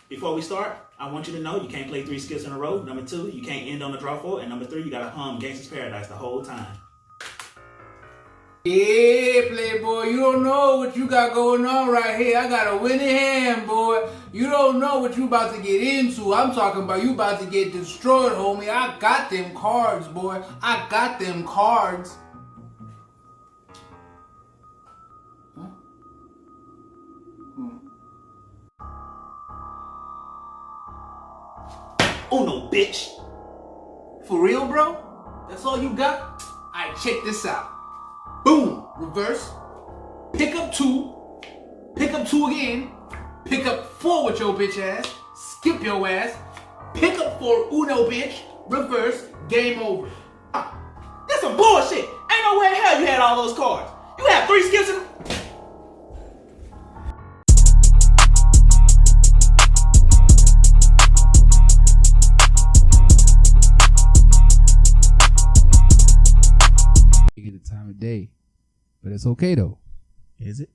Before we start, I want you to know you can't play 3 skips in a row. Number 2, you can't end on a draw 4. And number 3, you gotta hum Gangsta's Paradise the whole time. Yeah, playboy, you don't know what you got going on right here. I got a winning hand, boy. You don't know what you about to get into. I'm talking about you about to get destroyed, homie. I got them cards, boy. I got them cards. Huh? Oh no, bitch. For real, bro? That's all you got? Alright, check this out. Boom, reverse. Pick up 2. Pick up 2 again. Pick up 4 with your bitch ass. Skip your ass. Pick up 4, Uno bitch. Reverse. Game over. That's some bullshit. Ain't no way in hell you had all those cards. You had 3 skips in. The time of day, but it's okay though. Is it?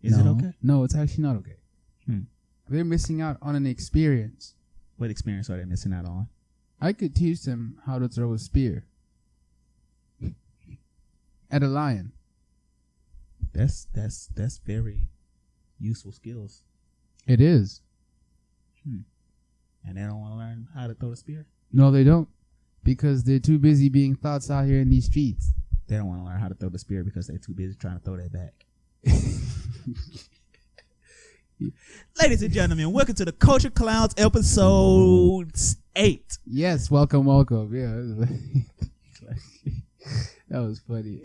Is it okay? No, it's actually not okay. They're missing out on an experience. What experience are they missing out on? I could teach them how to throw a spear at a lion. That's very useful skills. It is. And they don't want to learn how to throw the spear? No, they don't, because they're too busy being thoughts out here in these streets. They don't want to learn how to throw the spear because they're too busy trying to throw that back. Ladies and gentlemen, welcome to the Culture Clowns episode 8. Yes, welcome. Yeah, that was funny.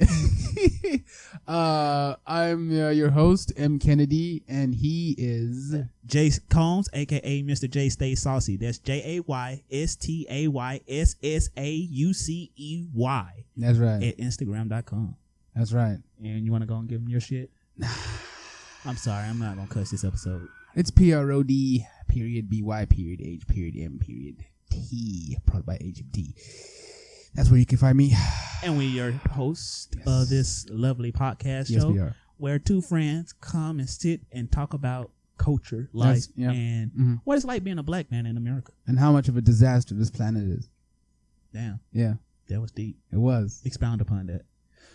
I'm your host, M. Kennedy, and he is Jay Combs, aka Mr. J Stay Saucy. That's JayStaysaucey. That's right. At Instagram.com. That's right. And you want to go and give them your shit? I'm sorry, I'm not gonna cuss this episode. It's PROD period BY period H period M period T, brought by HMT. That's where you can find me. And we're your hosts of this lovely podcast show. Yes, we are. Where 2 friends come and sit and talk about culture, life, and what it's like being a black man in America. And how much of a disaster this planet is. Damn. Yeah. That was deep. It was. Expound upon that.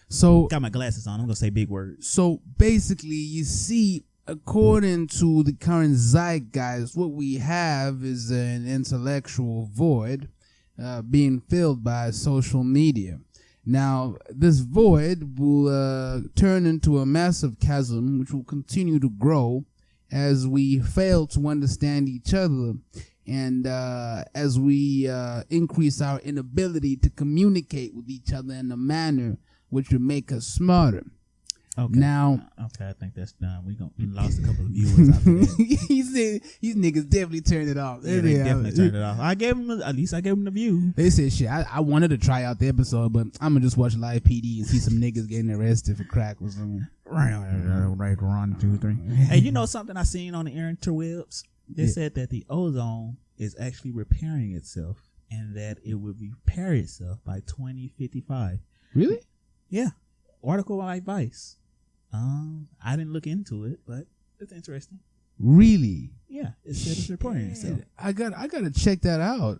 So got my glasses on. I'm gonna say big words. So basically, you see, according to the current zeitgeist, what we have is an intellectual void being filled by social media. Now, this void will turn into a massive chasm, which will continue to grow as we fail to understand each other, and as we increase our inability to communicate with each other in a manner which would make us smarter. Okay. Now, I think that's done. We lost a couple of viewers after that. He said these niggas definitely turned it off. Yeah, they definitely turned it off. At least I gave them the view. They said, shit, I wanted to try out the episode, but I'm going to just watch live PD and see some niggas getting arrested for crack or something. Right, 1, 2, 3. Hey, you know something I seen on the interwebs? They said that the ozone is actually repairing itself and that it will repair itself by 2055. Really? Yeah. Article by Vice. I didn't look into it, but it's interesting. Really? Yeah, it said it's reporting itself. I gotta check that out.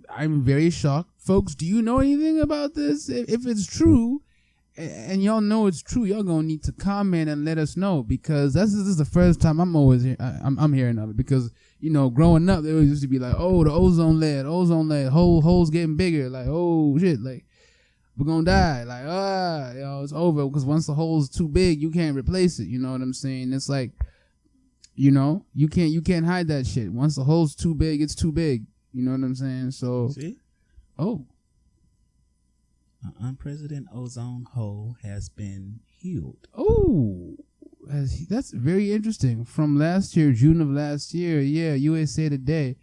I'm very shocked, folks. Do you know anything about this? If it's true, and y'all know it's true, y'all gonna need to comment and let us know, because this is the first time I'm hearing of it. Because growing up, there used to be like, oh, the ozone layer, holes getting bigger, like, oh shit, like, we're gonna die, like, it's over, because once the hole's too big, you can't replace it. You know what I'm saying? It's like, you can't hide that shit. Once the hole's too big, it's too big. You know what I'm saying? So, see, an unprecedented ozone hole has been healed. Oh, that's very interesting. From last year, June of last year, yeah, USA Today.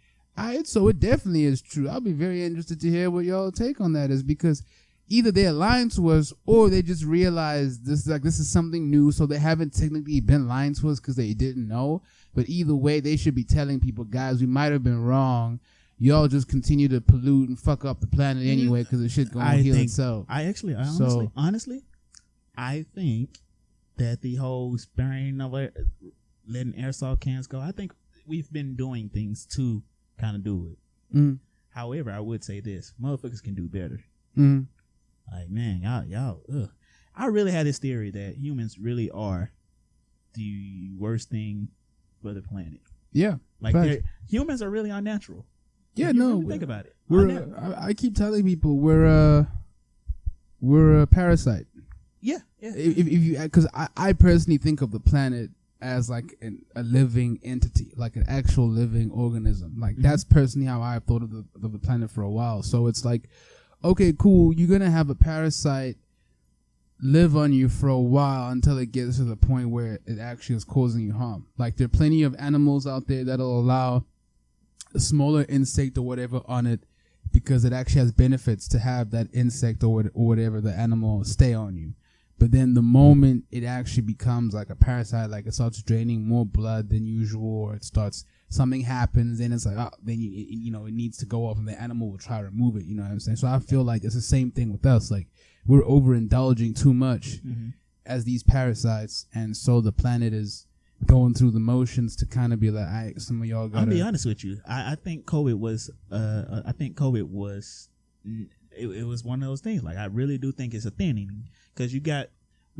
So it definitely is true. I'll be very interested to hear what y'all take on that is, because either they're lying to us or they just realize this is something new, so they haven't technically been lying to us because they didn't know. But either way, they should be telling people, guys, we might have been wrong. Y'all just continue to pollute and fuck up the planet anyway, because the shit gonna heal itself. Honestly, I think that the whole spraying of letting aerosol cans go, I think we've been doing things to kind of do it. Mm. However, I would say this: motherfuckers can do better. Mm. Like, man, y'all. I really had this theory that humans really are the worst thing for the planet. Yeah, like humans are really unnatural. Yeah, if you no, really think about it. I keep telling people we're a parasite. Yeah. If you, because I personally think of the planet as like a living entity, like an actual living organism. Like that's personally how I've thought of the planet for a while. So it's like, okay, cool, you're gonna have a parasite live on you for a while until it gets to the point where it actually is causing you harm. Like there are plenty of animals out there that'll allow a smaller insect or whatever on it because it actually has benefits to have that insect or whatever the animal stay on you. But then the moment it actually becomes like a parasite, like it starts draining more blood than usual, or something happens, then it's like, then it needs to go off, and the animal will try to remove it. You know what I'm saying? So I feel like it's the same thing with us. Like we're overindulging too much as these parasites, and so the planet is going through the motions to kind of be like, all right, some of y'all gotta. I'll be honest with you. I think COVID was. It was one of those things. Like I really do think it's a thing because we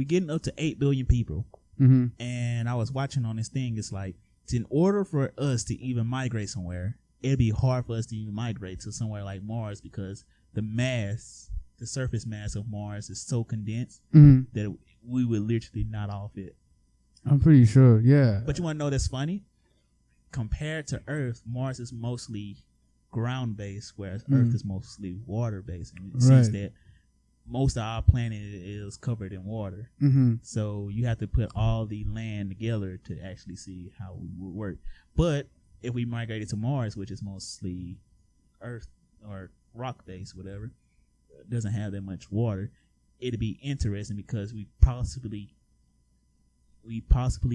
getting up to 8 billion people, and I was watching on this thing. It's like in order for us to even migrate somewhere, it'd be hard for us to even migrate to somewhere like Mars because the surface mass of Mars is so condensed that we would literally not all fit. I'm pretty sure, yeah. But you want to know that's funny? Compared to Earth, Mars is mostly ground-based, whereas Earth is mostly water-based. And it seems that most of our planet is covered in water. So you have to put all the land together to actually see how we would work. But if we migrated to Mars, which is mostly Earth or rock-based, whatever, doesn't have that much water, it'd be interesting because we possibly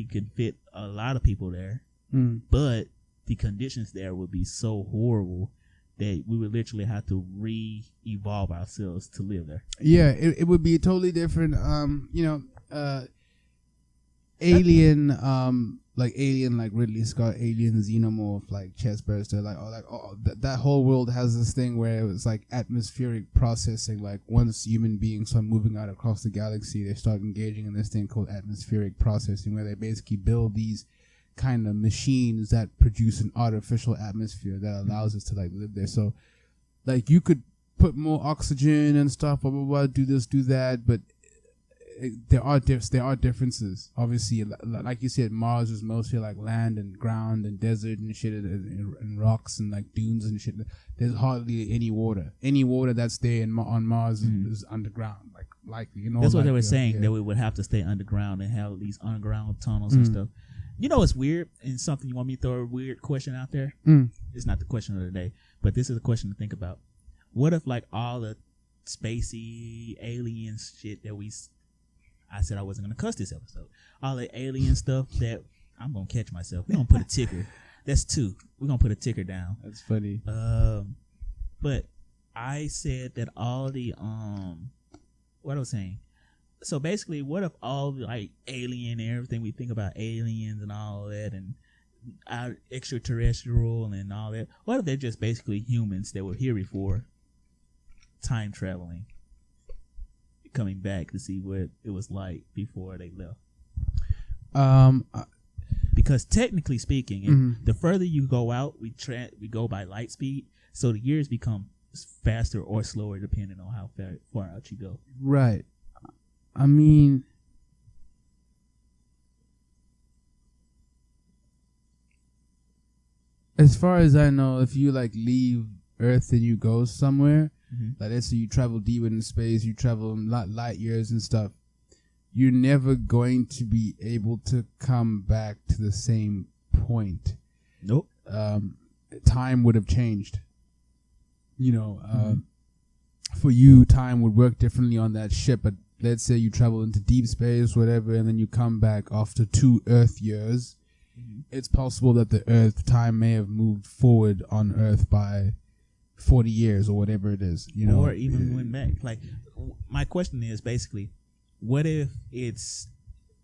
could fit a lot of people there, but the conditions there would be so horrible that we would literally have to re-evolve ourselves to live there. Yeah, it would be totally different. Alien, like Ridley Scott, Alien, Xenomorph, like Chestburster, that whole world has this thing where it was like atmospheric processing. Like once human beings start moving out across the galaxy, they start engaging in this thing called atmospheric processing, where they basically build these kind of machines that produce an artificial atmosphere that allows us to like live there. So like you could put more oxygen and stuff, blah blah blah, do this, do that, but there are differences. Obviously, like you said, Mars is mostly like land and ground and desert and shit and rocks and like dunes and shit. There's hardly any water. Any water that's there on Mars is underground, like likely. That's what they were saying, that we would have to stay underground and have these underground tunnels and stuff. You know, it's weird, and something you want me to throw a weird question out there? It's not the question of the day, but this is a question to think about. What if like all the spacey alien shit that I said I wasn't going to cuss this episode. All the alien stuff that I'm going to catch myself. We're going to put a ticker. That's 2. We're going to put a ticker down. That's funny. But I said that all the, what I was saying. So basically, what if all the like alien and everything we think about aliens and all that and our extraterrestrial and all that, what if they're just basically humans that were here before, time traveling? Coming back to see what it was like before they left. Because technically speaking, the further you go out, we go by light speed, so the years become faster or slower depending on how far out you go. Right. I mean, as far as I know, if you like leave Earth and you go somewhere, like let's say you travel deeper in space, you travel light years and stuff, you're never going to be able to come back to the same point. Nope. Time would have changed. For you, time would work differently on that ship, but let's say you travel into deep space, whatever, and then you come back after 2 Earth years. It's possible that the Earth time may have moved forward on Earth by 40 years or whatever it is, or even went back. Like, my question is basically, what if it's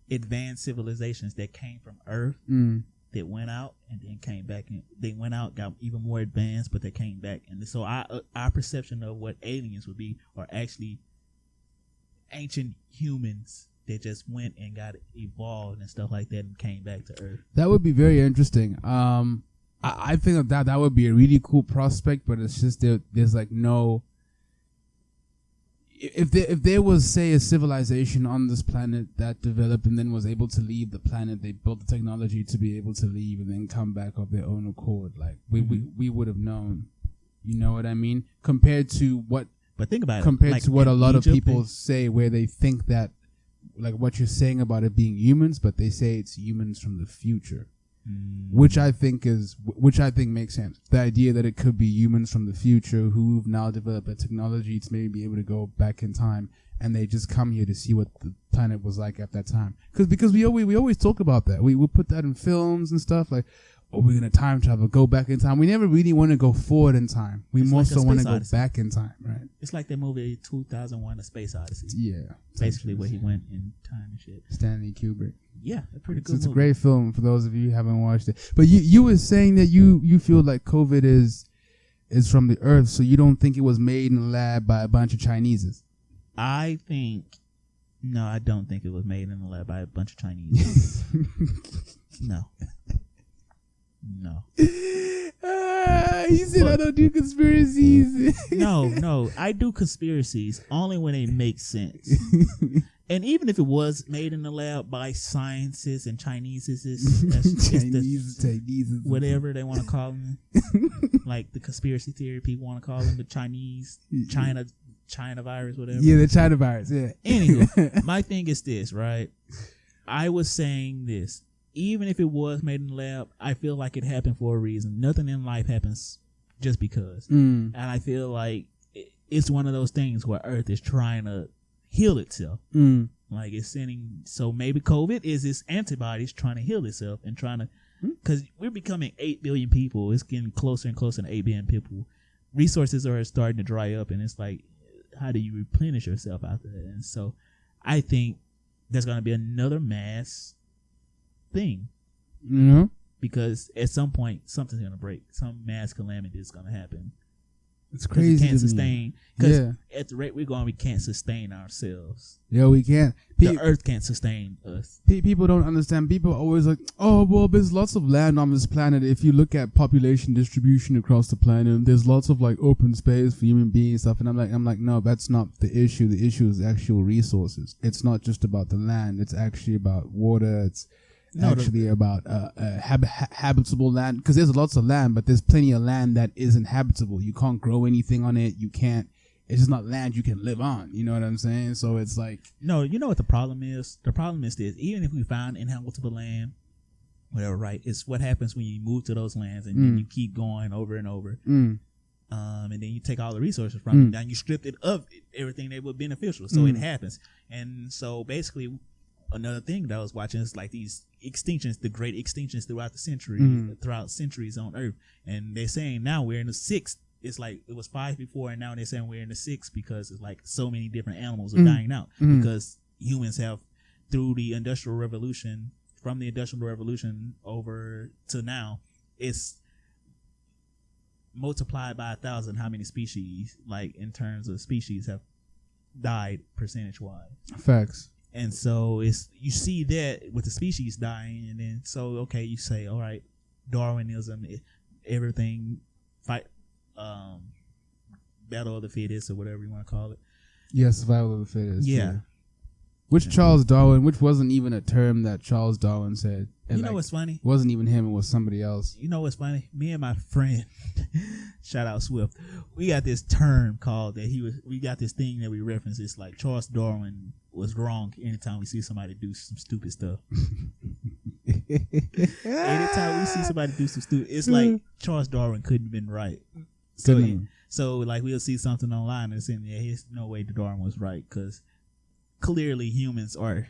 advanced civilizations that came from Earth that went out and then came back, and they went out, got even more advanced, but they came back. And so our perception of what aliens would be are actually ancient humans that just went and got evolved and stuff like that and came back to Earth. That would be very interesting. I think that would be a really cool prospect, but it's just there's like no. If there was, say, a civilization on this planet that developed and then was able to leave the planet, they built the technology to be able to leave and then come back of their own accord. Like we would have known, you know what I mean? Compared to what, but think about compared it, like to what a lot of Egypt people say, where they think that, like what you're saying about it being humans, but they say it's humans from the future. Which I think makes sense. The idea that it could be humans from the future who've now developed a technology to maybe be able to go back in time, and they just come here to see what the planet was like at that time. Because we always talk about that. We put that in films and stuff, like, oh, we're gonna time travel, go back in time. We never really want to go forward in time. We more so want to go back in time, right? It's like that movie 2001: A Space Odyssey. Yeah, basically where he went in time and shit. Stanley Kubrick. Yeah, a pretty good It's movie. a great film for those of you who haven't watched it. But you were saying that you feel like COVID is from the Earth, so you don't think it was made in a lab by a bunch of Chineses. I don't think it was made in the lab by a bunch of Chinese. No. You said I don't do conspiracies. No. I do conspiracies only when they make sense. And even if it was made in the lab by scientists and Chinese, whatever they want to call them, like the conspiracy theory people want to call them, the China virus, whatever. Yeah, the China virus. Yeah. Anywho, my thing is this, right? I was saying this. Even if it was made in the lab, I feel like it happened for a reason. Nothing in life happens just because. And I feel like it's one of those things where Earth is trying to heal itself. Like it's sending, so maybe COVID is its antibodies trying to heal itself and trying to, because we're becoming 8 billion people. It's getting closer and closer to 8 billion people. Resources are starting to dry up, and it's like, how do you replenish yourself after that? And so I think there's going to be another mass thing. Because at some point something's going to break. Some mass calamity is going to happen. It's crazy. We can't sustain. Because at the rate we're going, we can't sustain ourselves. Yeah, we can't. The Earth can't sustain us. People don't understand. People are always like, oh, well, there's lots of land on this planet. If you look at population distribution across the planet, there's lots of like open space for human beings and stuff. And I'm like, no, that's not the issue. The issue is actual resources. It's not just about the land. It's actually about water. It's about habitable land, because there's lots of land, but there's plenty of land that isn't habitable. You can't grow anything on it. You can't. It's just not land you can live on. You know what I'm saying? So it's like, no. You know what the problem is? The problem is this: even if we find inhabitable land, whatever, right? It's what happens when you move to those lands and then you keep going over and over. And then you take all the resources from it, and you strip it of everything that was beneficial. So it happens, and so basically. Another thing that I was watching is like these extinctions, the great extinctions throughout the century, throughout centuries on Earth. And they're saying now we're in the 6th. It's like it was 5 before, and now they're saying we're in the 6th because it's like so many different animals are dying out because humans have, through the Industrial Revolution, from the Industrial Revolution over to now, it's multiplied by 1,000 how many species, like in terms of species, have died percentage-wise. Facts. And so it's, you see that with the species dying, and then so okay, you say, all right, Darwinism, everything, battle of the fittest or whatever you want to call it. Yeah, survival of the fittest. Yeah. Which Charles Darwin, which wasn't even a term that Charles Darwin said. And you know what's funny? It wasn't even him, it was somebody else. You know what's funny? Me and my friend, shout out Swift, we got this term called that we got this thing that we reference. It's like Charles Darwin was wrong anytime we see somebody do some stupid stuff. Anytime we see somebody do some stupid, it's like Charles Darwin couldn't have been right. So like we'll see something online and saying, yeah, there's no way Darwin was right, because clearly humans are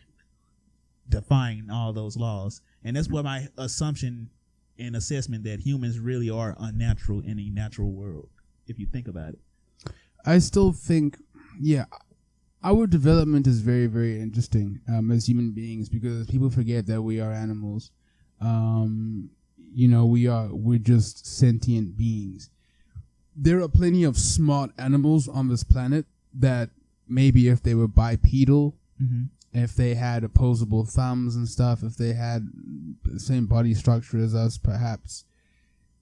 defying all those laws. And that's what my assumption and assessment, that humans really are unnatural in a natural world, if you think about it. I still think, our development is very, very interesting as human beings, because people forget that we are animals. we're just sentient beings. There are plenty of smart animals on this planet that maybe if they were bipedal, if they had opposable thumbs and stuff, if they had the same body structure as us, perhaps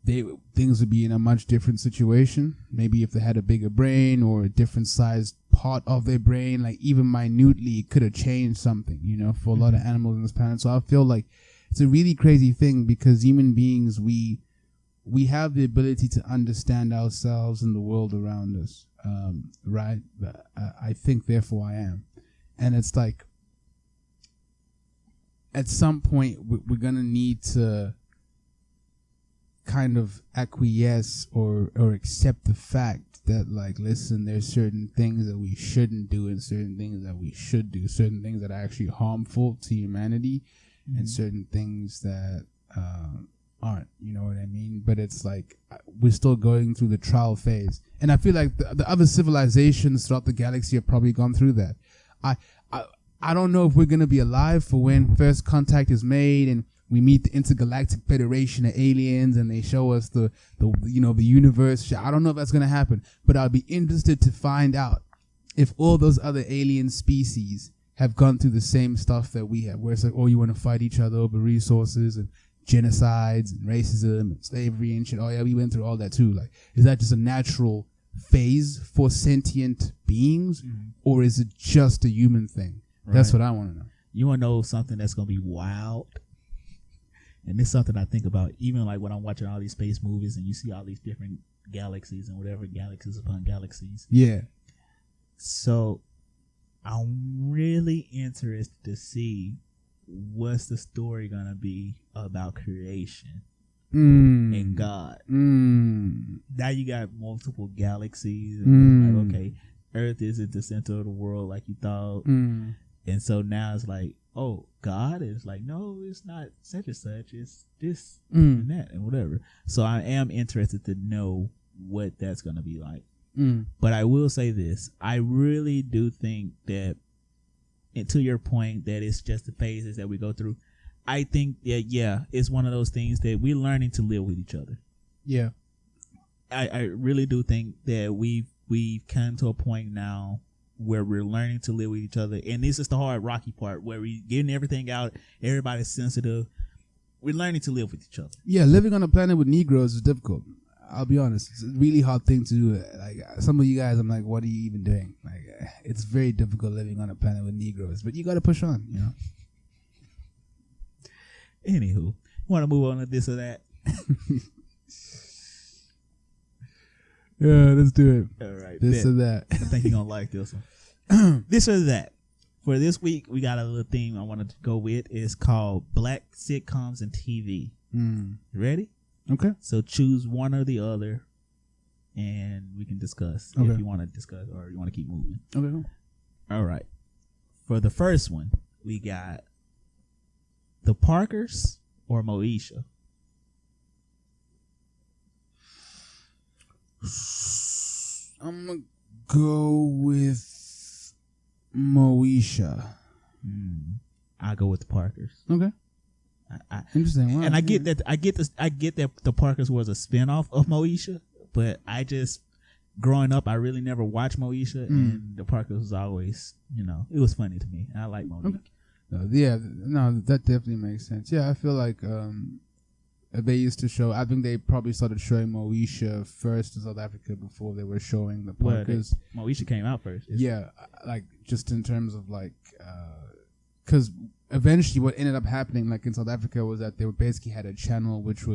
things would be in a much different situation. Maybe if they had a bigger brain or a different sized part of their brain, like even minutely, it could have changed something, for a lot of animals on this planet. So I feel like it's a really crazy thing because human beings, we have the ability to understand ourselves and the world around us, right? I think, therefore I am. And it's like, at some point, we're going to need to kind of acquiesce or accept the fact that, like, listen, there's certain things that we shouldn't do and certain things that we should do, certain things that are actually harmful to humanity and certain things that aren't, you know what I mean? But it's like we're still going through the trial phase. And I feel like the other civilizations throughout the galaxy have probably gone through that. I don't know if we're going to be alive for when first contact is made and we meet the Intergalactic Federation of aliens and they show us the universe. I don't know if that's going to happen, but I'll be interested to find out if all those other alien species have gone through the same stuff that we have, where it's like, oh, you want to fight each other over resources and genocides and racism and slavery and shit. Oh yeah, we went through all that too. Like, is that just a natural phase for sentient beings, or is it just a human thing? Right. That's what I want to know. You want to know something that's going to be wild? And it's something I think about even like when I'm watching all these space movies and you see all these different galaxies and whatever, galaxies upon galaxies. Yeah. So I'm really interested to see what's the story going to be about creation and God. Now you got multiple galaxies. And like, okay, Earth isn't the center of the world like you thought. And so now it's like, oh, God is like, no, it's not such and such. It's this and that and whatever. So I am interested to know what that's going to be like. But I will say this. I really do think that, and to your point, that it's just the phases that we go through. I think that, yeah, it's one of those things that we're learning to live with each other. Yeah. I really do think that we've come to a point now where we're learning to live with each other. And this is the hard, rocky part where we're getting everything out. Everybody's sensitive. We're learning to live with each other. Yeah, living on a planet with Negroes is difficult. I'll be honest. It's a really hard thing to do. Like, some of you guys, I'm like, what are you even doing? Like, it's very difficult living on a planet with Negroes. But you got to push on, Anywho, want to move on to this or that? Yeah, let's do it. All right. This or that. I think you're going to like this one. This or that. For this week, we got a little theme I wanted to go with. It's called Black Sitcoms and TV. You ready? Okay. So choose one or the other, and we can discuss if you want to discuss or you want to keep moving. Okay, cool. All right. For the first one, we got The Parkers or Moesha. I'm going to go with Moesha. I'll go with the Parkers. Okay. Interesting. Wow. And I get that. I get that the Parkers was a spinoff of Moesha, but I just growing up, I really never watched Moesha, and the Parkers was always, it was funny to me. I like Monique. Okay. That definitely makes sense. Yeah, I feel like they used to show. I think they probably started showing Moesha first in South Africa before they were showing the Parkers. Well, Moesha came out first. Yeah, like just in terms of like, because eventually what ended up happening, like in South Africa, was that they basically had a channel which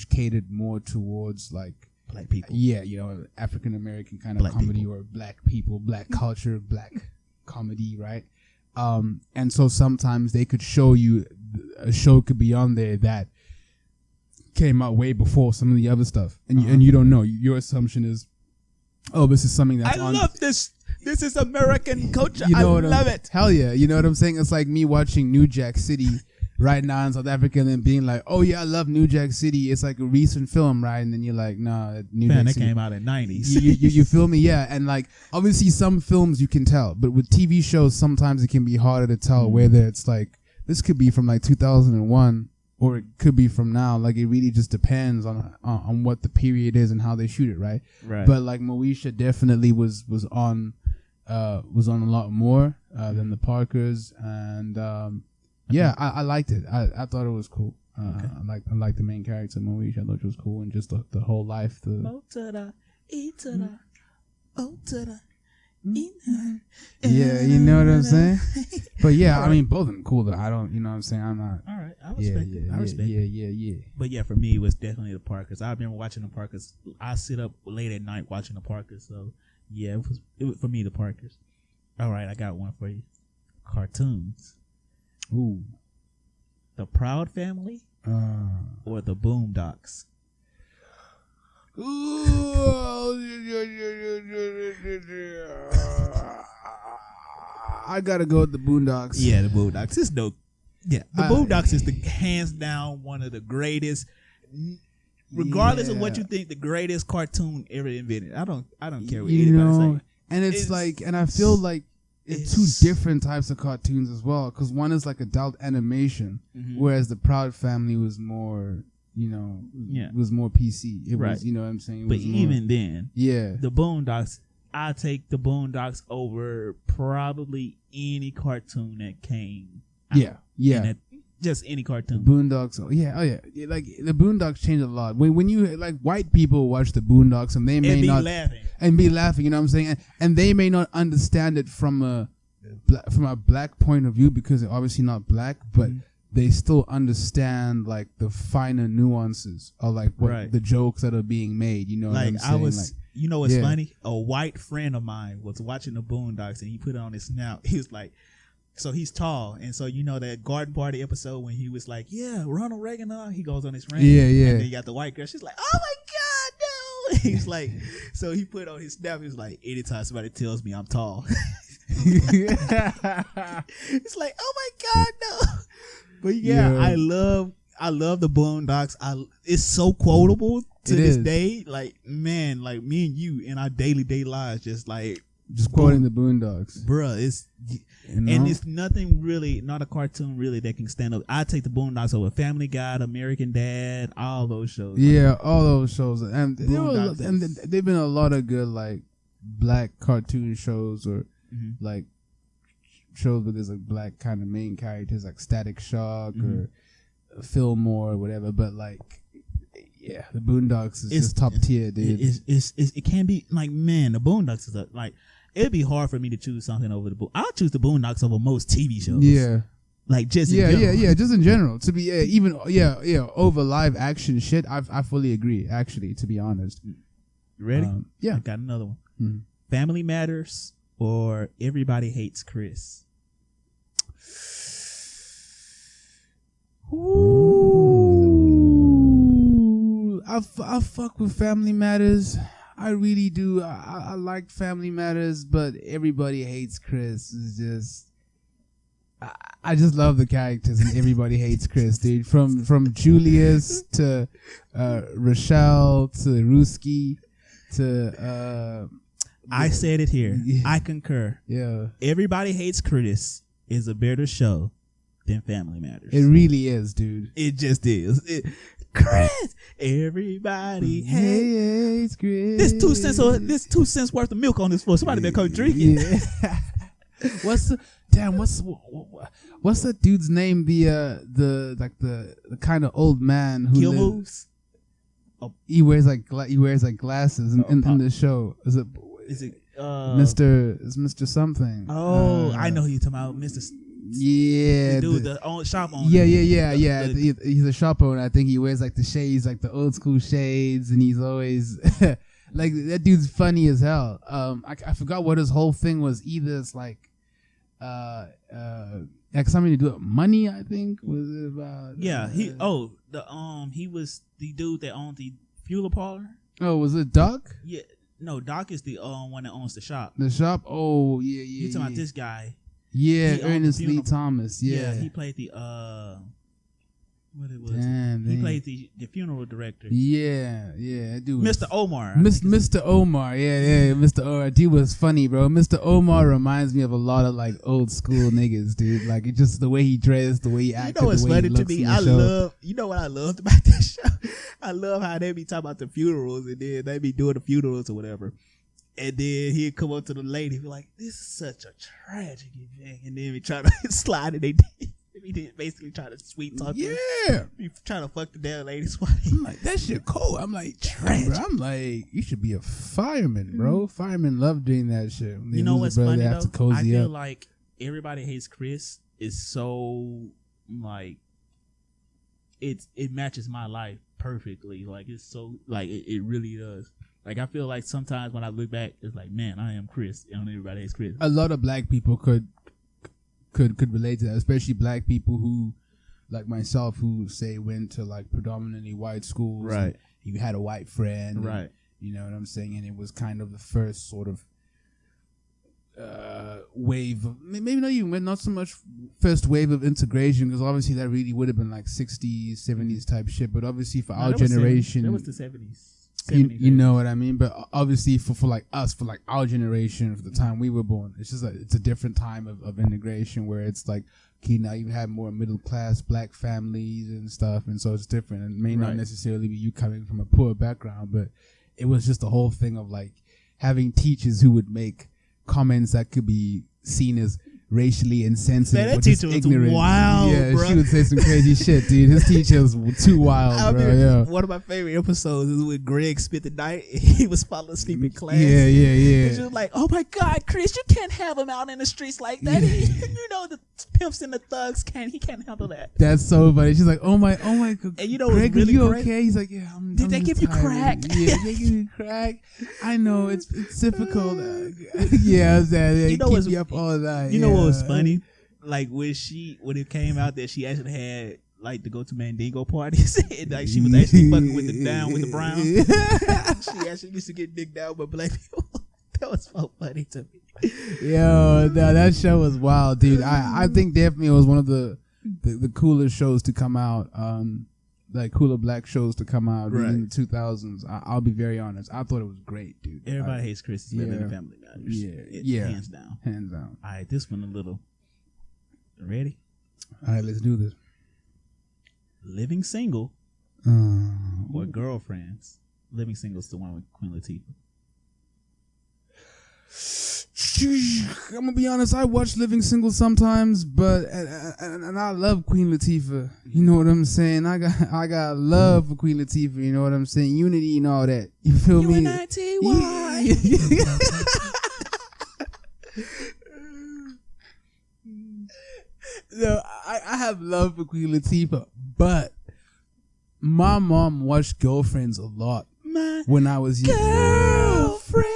catered more towards like black people. Yeah, African American kind of black comedy people. Or black people, black culture, black comedy, right? And so sometimes they could show you a show could be on there that came out way before some of the other stuff, and you don't know. Your assumption is, oh, this is something that's on. I love this. This is American culture. I love it. Hell yeah. You know what I'm saying? It's like me watching New Jack City right now in South Africa and then being like, oh yeah, I love New Jack City. It's like a recent film, right? And then you're like, nah, New Jack City. That came out in 90s. You feel me? Yeah. And like, obviously some films you can tell, but with TV shows, sometimes it can be harder to tell whether it's like, this could be from like 2001 or it could be from now. Like it really just depends on what the period is and how they shoot it, right? Right. But like Moesha definitely was on a lot more than the Parkers, and I liked it. I thought it was cool. I like the main character Moesha. I thought it was cool, and just the whole life. Mo to the E to the O to the E. Yeah, you know what I'm saying. But yeah, I mean, both of them cool. Though I don't, you know what I'm saying. I'm not. All right, I respect it. I respect it. Yeah. But yeah, for me, it was definitely the Parkers. I remember watching the Parkers. I sit up late at night watching the Parkers. So yeah, it was for me the Parkers. All right, I got one for you. Cartoons. Ooh. The Proud Family or the Boondocks? I gotta go with the Boondocks. Yeah, the Boondocks. The Boondocks is the hands down one of the greatest. Regardless of what you think, the greatest cartoon ever invented. I don't care what anybody say. And it's like, and I feel like it's two different types of cartoons as well. Because one is like adult animation, whereas the Proud Family was more, was more PC. It was, you know what I'm saying? It but was even then, the Boondocks, I take the Boondocks over probably any cartoon that came out. Yeah. Just any cartoon. The Boondocks, like the Boondocks changed a lot. When you like white people watch the Boondocks and they may not be laughing, you know what I'm saying, and they may not understand it from a black point of view because they're obviously not black, but they still understand like the finer nuances of like what the jokes that are being made. You know, like what I'm saying? You know what's funny? A white friend of mine was watching the Boondocks and he put it on his snap. He was like. So he's tall, and so you know that garden party episode when he was like, "Yeah, Ronald Reagan," he goes on his rant. Yeah. And then you got the white girl. She's like, "Oh my God, no!" He's like, so he put on his snap. He was like, "Anytime somebody tells me I'm tall," it's like, "Oh my God, no!" But I love the Boondocks. It's so quotable to this day. Like man, like me and you in our daily lives, just quoting the Boondocks, bruh. And it's nothing really, not a cartoon really that can stand up. I take the Boondocks over Family Guy, American Dad, all those shows. Yeah, all those shows, and there've been a lot of good like black cartoon shows or like shows where there's like black kind of main characters like Static Shock or Fillmore or whatever. But like, yeah, the Boondocks is just top tier, dude. It can be like, man, the Boondocks is like. It'd be hard for me to choose something over the Boondocks. I'll choose the Boondocks over most TV shows. Yeah. Like just in general. Just in general. To be over live action shit. I fully agree. Actually, to be honest. You ready? Yeah. I got another one. Family Matters or Everybody Hates Chris. Ooh. I fuck with Family Matters. I really do. I like Family Matters, but Everybody Hates Chris is just. I just love the characters in Everybody Hates Chris, dude. From Julius to Rochelle to Ruski to. I said it here. I concur. Yeah. Everybody Hates Chris is a better show than Family Matters. It really is, dude. It just is. Chris, everybody hates Chris. This 2 cents worth of milk on this floor. Somebody better come drink it. Yeah. What's that dude's name? The kind of old man who Kill moves. He wears glasses in the show. Is it Mr. something? Oh, I know who you're talking about, Mr. Yeah, the dude, the shop owner. Yeah. He's a shop owner. I think he wears like the shades, like the old school shades, and he's always like that dude's funny as hell. I forgot what his whole thing was. Either it's like something to do with money. I think was it about. Yeah, he was the dude that owned the funeral parlor. Oh, was it Doc? Yeah, no, Doc is the one that owns the shop. The shop. Oh yeah. You talking about this guy? Yeah, Ernest Lee Thomas. Yeah, he played the What it was? Damn, he man. played the funeral director. Yeah, that dude. Mr. Omar. Mr. Omar, yeah, Mr. Omar. Dude was funny, bro. Mr. Omar reminds me of a lot of like old school niggas, dude. Like it just the way he dressed, the way he acted, You know what's the way funny he to looks me? in the I show. love. You know what I loved about this show? I love how they be talking about the funerals and then they be doing the funerals or whatever. And then he'd come up to the lady, be like, "This is such a tragedy, man." And then we try to slide it. He did basically try to sweet talk. Yeah, He trying to fuck the damn lady's I'm wife. like, that shit cold. I'm like, bro, I'm like, you should be a fireman, bro. Firemen love doing that shit. When they You know lose a what's brother, funny they have to though? I cozy feel up. like Everybody Hates Chris is so like it matches my life perfectly. Like it's so like it really does. Like I feel like sometimes when I look back, it's like, man, I am Chris, and Everybody Hates Chris. A lot of black people could relate to that, especially black people who, like myself, who say went to like predominantly white schools. Right. You had a white friend. Right. And, you know what I'm saying? And it was kind of the first sort of wave of, maybe not so much first wave of integration, because obviously that really would have been like 60s, 70s type shit. But obviously for our generation, that was the 70s. You know what I mean? But obviously for like us, for like our generation, for the time we were born, it's just like it's a different time of integration where it's like, okay, now you have more middle class black families and stuff, and so it's different. And it may not necessarily be you coming from a poor background, but it was just the whole thing of like having teachers who would make comments that could be seen as racially insensitive. Man, that teacher was ignorant. wild, Yeah, bro. she would say some crazy shit, dude. His teachers were too wild, bro. Yeah. One of my favorite episodes is when Greg spent the night and he was falling asleep in class. Yeah. And she was like, "Oh my God, Chris, you can't have him out in the streets like that. You know the pimps and the thugs he can't handle that." That's so funny. She's like, "Oh my God, And you know Greg, what's really are you great? okay?" He's like, "Yeah, I'm." Did they give you tired. crack? Yeah, they give you crack. I know it's difficult. Yeah, You know keep what's- me up all night. You know what was funny? Like when it came out that she actually had like to go to Mandingo parties and like she was actually fucking with the down with the brown. She actually used to get dicked down by black people. That was so funny to me. Yo, that show was wild, dude. I think definitely it was one of the coolest shows to come out. Like cooler black shows to come out in the 2000s. I'll be very honest. I thought it was great, dude. Everybody Hates Chris is better than Family Matters. Yeah. Hands down. All All right, this one a little. Ready? right, let's do this. Living Single or Girlfriends? Living Single is the one with Queen Latifah. I'm gonna be honest. I watch Living Single sometimes, but and I love Queen Latifah. You know what I'm saying? I got love for Queen Latifah. You know what I'm saying? Unity and all that. You feel me? No, I have love for Queen Latifah, but my mom watched Girlfriends a lot when I was young. Girlfriends.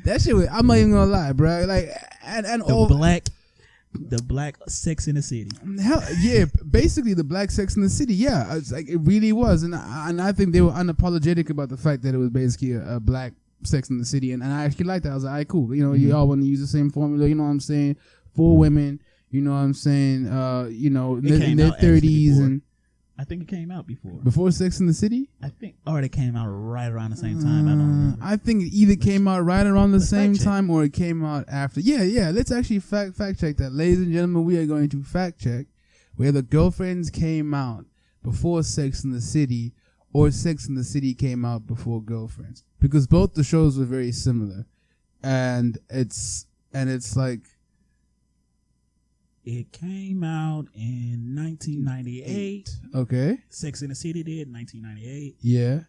That shit was, I'm not even gonna lie, bro. Like, and the black Sex in the City. Hell yeah, basically the black Sex in the City. Yeah, it's like it really was, and I think they were unapologetic about the fact that it was basically a black Sex in the City, and I actually liked that. I was like, all right, cool. You know, you all want to use the same formula. You know what I'm saying? 4 women. You know what I'm saying? You know, in their 30s and. I think it came out before. Before Sex in the City? I think, or it came out right around the same time. I don't remember. I think it either came out right around the same time or it came out after. Yeah. Let's actually fact check that. Ladies and gentlemen, we are going to fact check whether Girlfriends came out before Sex in the City or Sex in the City came out before Girlfriends. Because both the shows were very similar. And it's like... It came out in 1998. Okay. Sex in the City did 1998. Yeah.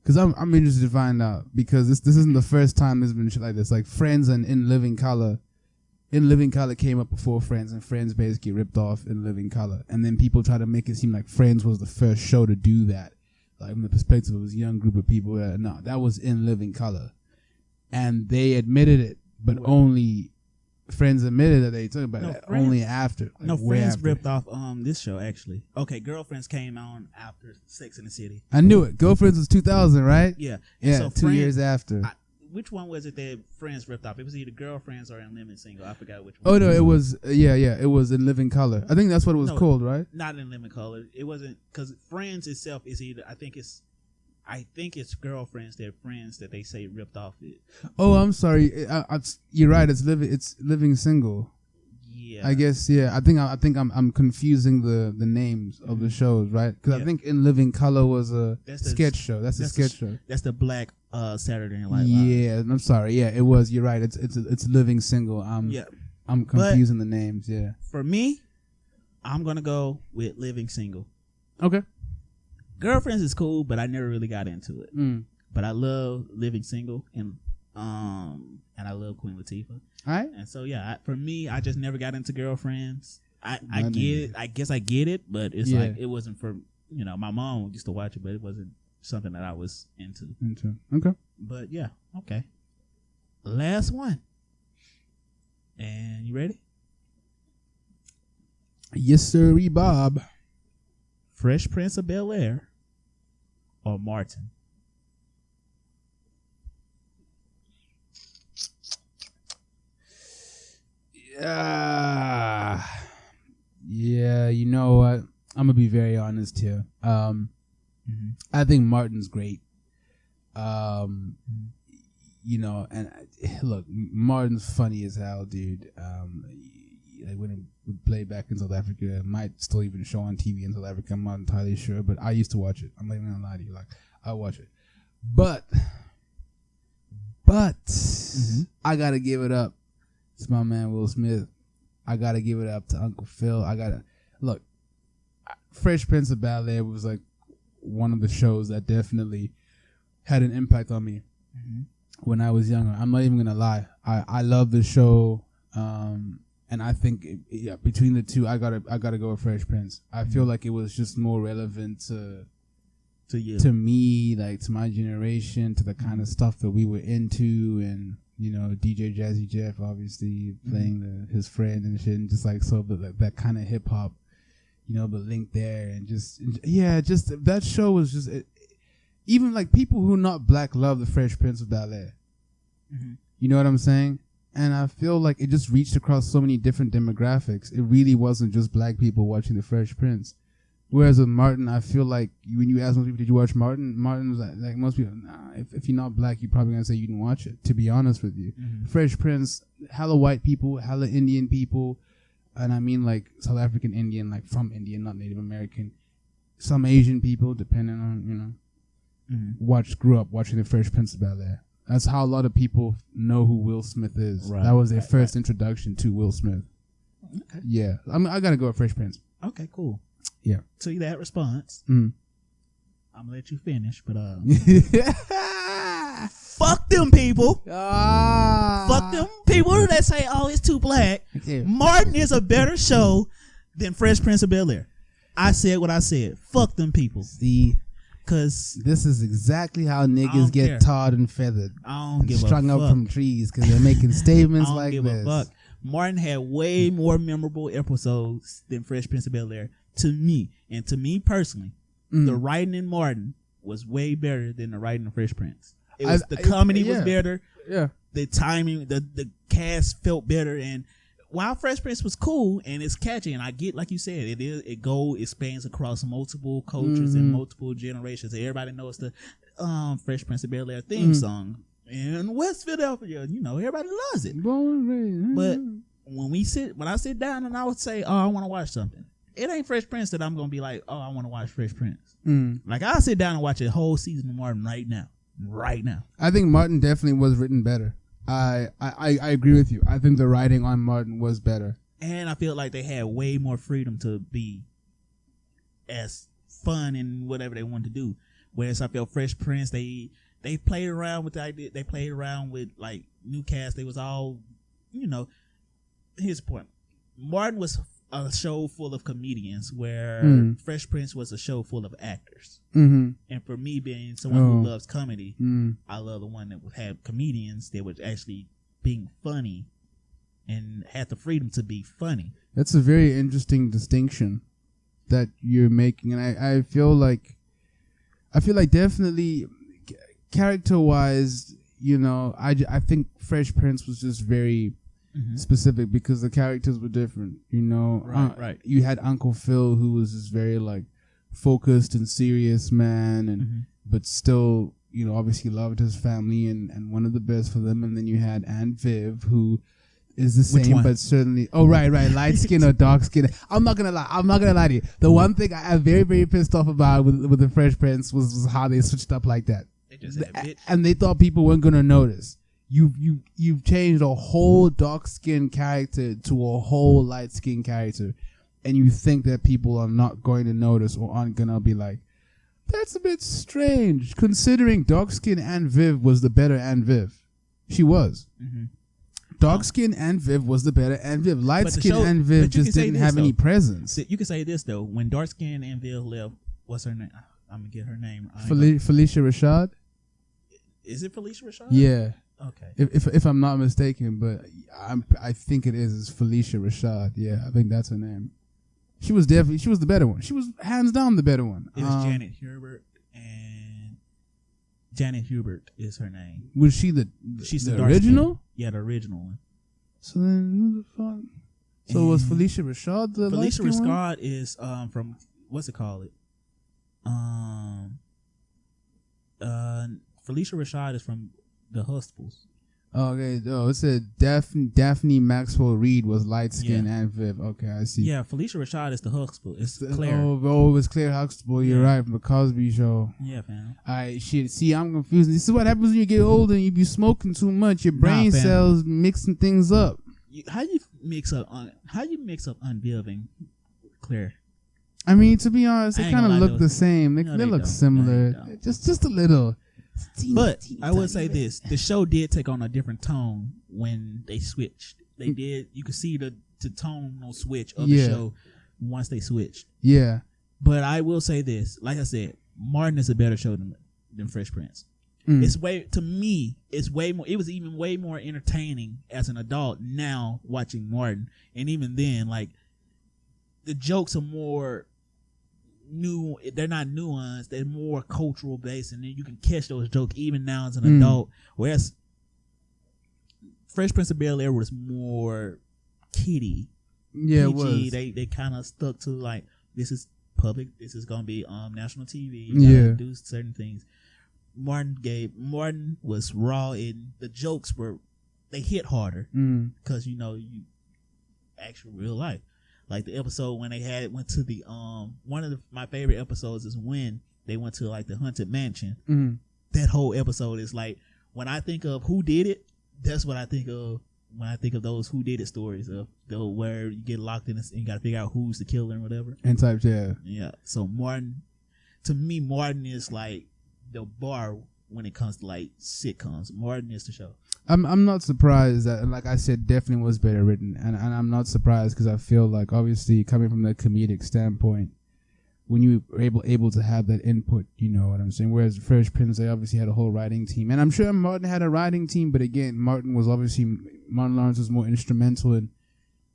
Because I'm interested to find out, because this isn't the first time there's been shit like this. Like Friends and In Living Color. In Living Color came up before Friends, and Friends basically ripped off In Living Color. And then people try to make it seem like Friends was the first show to do that. Like from the perspective of this young group of people. No, that was In Living Color. And they admitted it, but only... Friends admitted that they took about it only after. Like Friends after. ripped off this show actually. Okay, Girlfriends came on after Sex in the City. I knew it. Girlfriends was 2000, right? Yeah. Yeah, so 2 years after. which one was it that Friends ripped off? It was either Girlfriends or In Living Single. I forgot which one. Oh no, it was it was In Living Color. I think that's what it was called, right? Not In Living Color. It wasn't, because Friends itself is either I think it's Girlfriends that they say ripped off it. Oh, I'm sorry. You're right. It's Living Single. Yeah. I guess I think I'm confusing the names of the shows, right? Because I think In Living Color was a sketch show. That's a sketch show. That's the Black Saturday Night Live. Yeah, I'm sorry. Yeah, it was. You're right. It's Living Single. I'm confusing the names. Yeah. For me, I'm gonna go with Living Single. Okay. Girlfriends is cool, but I never really got into it. But I love Living Single, and I love Queen Latifah. All right. And so for me, I just never got into Girlfriends. I get it. I guess I get it, but it's like it wasn't for my mom used to watch it, but it wasn't something that I was into. Okay. But okay. Last one. And you ready? Yes, sir, Bob. Fresh Prince of Bel-Air or Martin? Yeah, you know what? I'm gonna be very honest here. I think Martin's great. And look, Martin's funny as hell, dude. Like when it would play back in South Africa, it might still even show on TV in South Africa. I'm not entirely sure, but I used to watch it. I'm not even gonna lie to you. Like, I watch it, but I gotta give it up. It's my man Will Smith. I gotta give it up to Uncle Phil. Look. Fresh Prince of Bel-Air was like one of the shows that definitely had an impact on me when I was younger. I'm not even gonna lie. I love the show, and I think between the two, I gotta go with Fresh Prince. I feel like it was just more relevant to me, like to my generation, to the kind of stuff that we were into, and DJ Jazzy Jeff obviously playing his friend and shit, and just like that kind of hip hop. The link there, and just that show was just even like people who are not black love the Fresh Prince of Bel-Air. You know what I'm saying? And I feel like it just reached across so many different demographics. It really wasn't just black people watching the Fresh Prince. Whereas with Martin, I feel like when you ask most people, did you watch Martin? Martin was like most people, nah, if you're not black, you're probably gonna say you didn't watch it, to be honest with you. Fresh Prince, hella white people, hella Indian people. And I mean like South African Indian, like from India, not Native American. Some Asian people, depending on, grew up watching the Fresh Prince of Bel-Air. That's how a lot of people know who Will Smith is. Right. That was their first introduction to Will Smith. Okay. Yeah. I gotta go with Fresh Prince. Okay, cool. Yeah. To that response, I'm gonna let you finish, but fuck them people. Fuck them people that say, it's too black. Okay. Martin is a better show than Fresh Prince of Bel-Air. I said what I said. Fuck them people. See, because this is exactly how niggas get tarred and feathered. I don't give a fuck. Strung up from trees because they're making statements like this. I don't give a fuck. Martin had way more memorable episodes than Fresh Prince of Bel-Air to me. And to me personally, the writing in Martin was way better than the writing in Fresh Prince. The comedy was better. Yeah. The timing, the cast felt better, and while Fresh Prince was cool and it's catchy, and I get, like you said, it spans across multiple cultures and multiple generations. Everybody knows the Fresh Prince of Bel-Air theme song in West Philadelphia. Everybody loves it. But when I sit down and I would say, I want to watch something, it ain't Fresh Prince that I'm gonna be like, I want to watch Fresh Prince. Like I'll sit down and watch a whole season of Martin right now. I think Martin definitely was written better. I agree with you. I think the writing on Martin was better. And I feel like they had way more freedom to be as fun in whatever they wanted to do. Whereas I felt Fresh Prince, they played around with the idea. They played around with like new cast. They was all, here's the point. Martin was a show full of comedians, where Fresh Prince was a show full of actors. And for me, being someone who loves comedy, I love the one that would have comedians that would actually being funny and had the freedom to be funny. That's a very interesting distinction that you're making, and I feel like definitely character wise, I think Fresh Prince was just very specific because the characters were different. Right. You had Uncle Phil, who was this very like focused and serious man, and but still, obviously loved his family and wanted the best for them. And then you had Aunt Viv, who is the same, but certainly. Oh, right, light skin or dark skin. I'm not gonna lie to you. The one thing I am very, very pissed off about with the Fresh Prince was how they switched up like that. They just had and they thought people weren't gonna notice. You've changed a whole dark skin character to a whole light skin character, and you think that people are not going to notice or aren't gonna be like, that's a bit strange, considering dark skin Aunt Viv was the better Aunt Viv. She was. Dark skin Aunt Viv was the better Aunt Viv. Light skin Aunt Viv just didn't have any presence. You can say this though: when dark skin Aunt Viv left, what's her name? I'm gonna get her name. Felicia Rashad. Is it Felicia Rashad? Yeah. Okay. If I'm not mistaken, but I think it is Felicia Rashad. Yeah, I think that's her name. She was the better one. She was hands down the better one. It was Janet Hubert, and Janet Hubert is her name. Was she she's the original? Skin. Yeah, the original one. So then who the fuck? So was Felicia Rashad the Felicia Rashad one? is from what's it called? Felicia Rashad is from the Huxtables. Okay. Oh, it said Daphne Maxwell Reed was light skin and Viv. Okay, I see. Yeah, Felicia Rashad is the Huxtable. It's Claire. Oh, it was Claire Huxtable. You're right, from the Cosby Show. Yeah, fam. Shit. See, I'm confused. This is what happens when you get older and you be smoking too much. Your brain cells mixing things up. How you mix up Aunt Viv and Claire? I mean, to be honest, they kind of look the same. They look similar. Just a little. But I will say this: the show did take on a different tone when they switched. They did. You could see the tonal switch of the show once they switched. Yeah. But I will say this: like I said, Martin is a better show than Fresh Prince. It's way more. It was even way more entertaining as an adult now watching Martin, and even then, like the jokes are more. They're not nuanced, they're more cultural based, and then you can catch those jokes even now as an adult, whereas Fresh Prince of Bel-Air was more kiddie. Yeah, PG. it was. They kind of stuck to like, this is public, this is gonna be national TV, do certain things. Martin was raw, and the jokes they hit harder because you actual real life. Like the episode when they went to the one of my favorite episodes is when they went to like the haunted mansion. That whole episode is like, when I think of who did it, that's what I think of when I think of those who did it stories of where you get locked in and you got to figure out who's the killer and whatever. And types, yeah. So Martin is like the bar when it comes to like sitcoms. Martin is the show. I'm not surprised that, like I said, definitely was better written, and I'm not surprised because I feel like, obviously, coming from the comedic standpoint, when you were able to have that input, you know what I'm saying. Whereas Fresh Prince, they obviously had a whole writing team, and I'm sure Martin had a writing team, but again, Martin Lawrence was more instrumental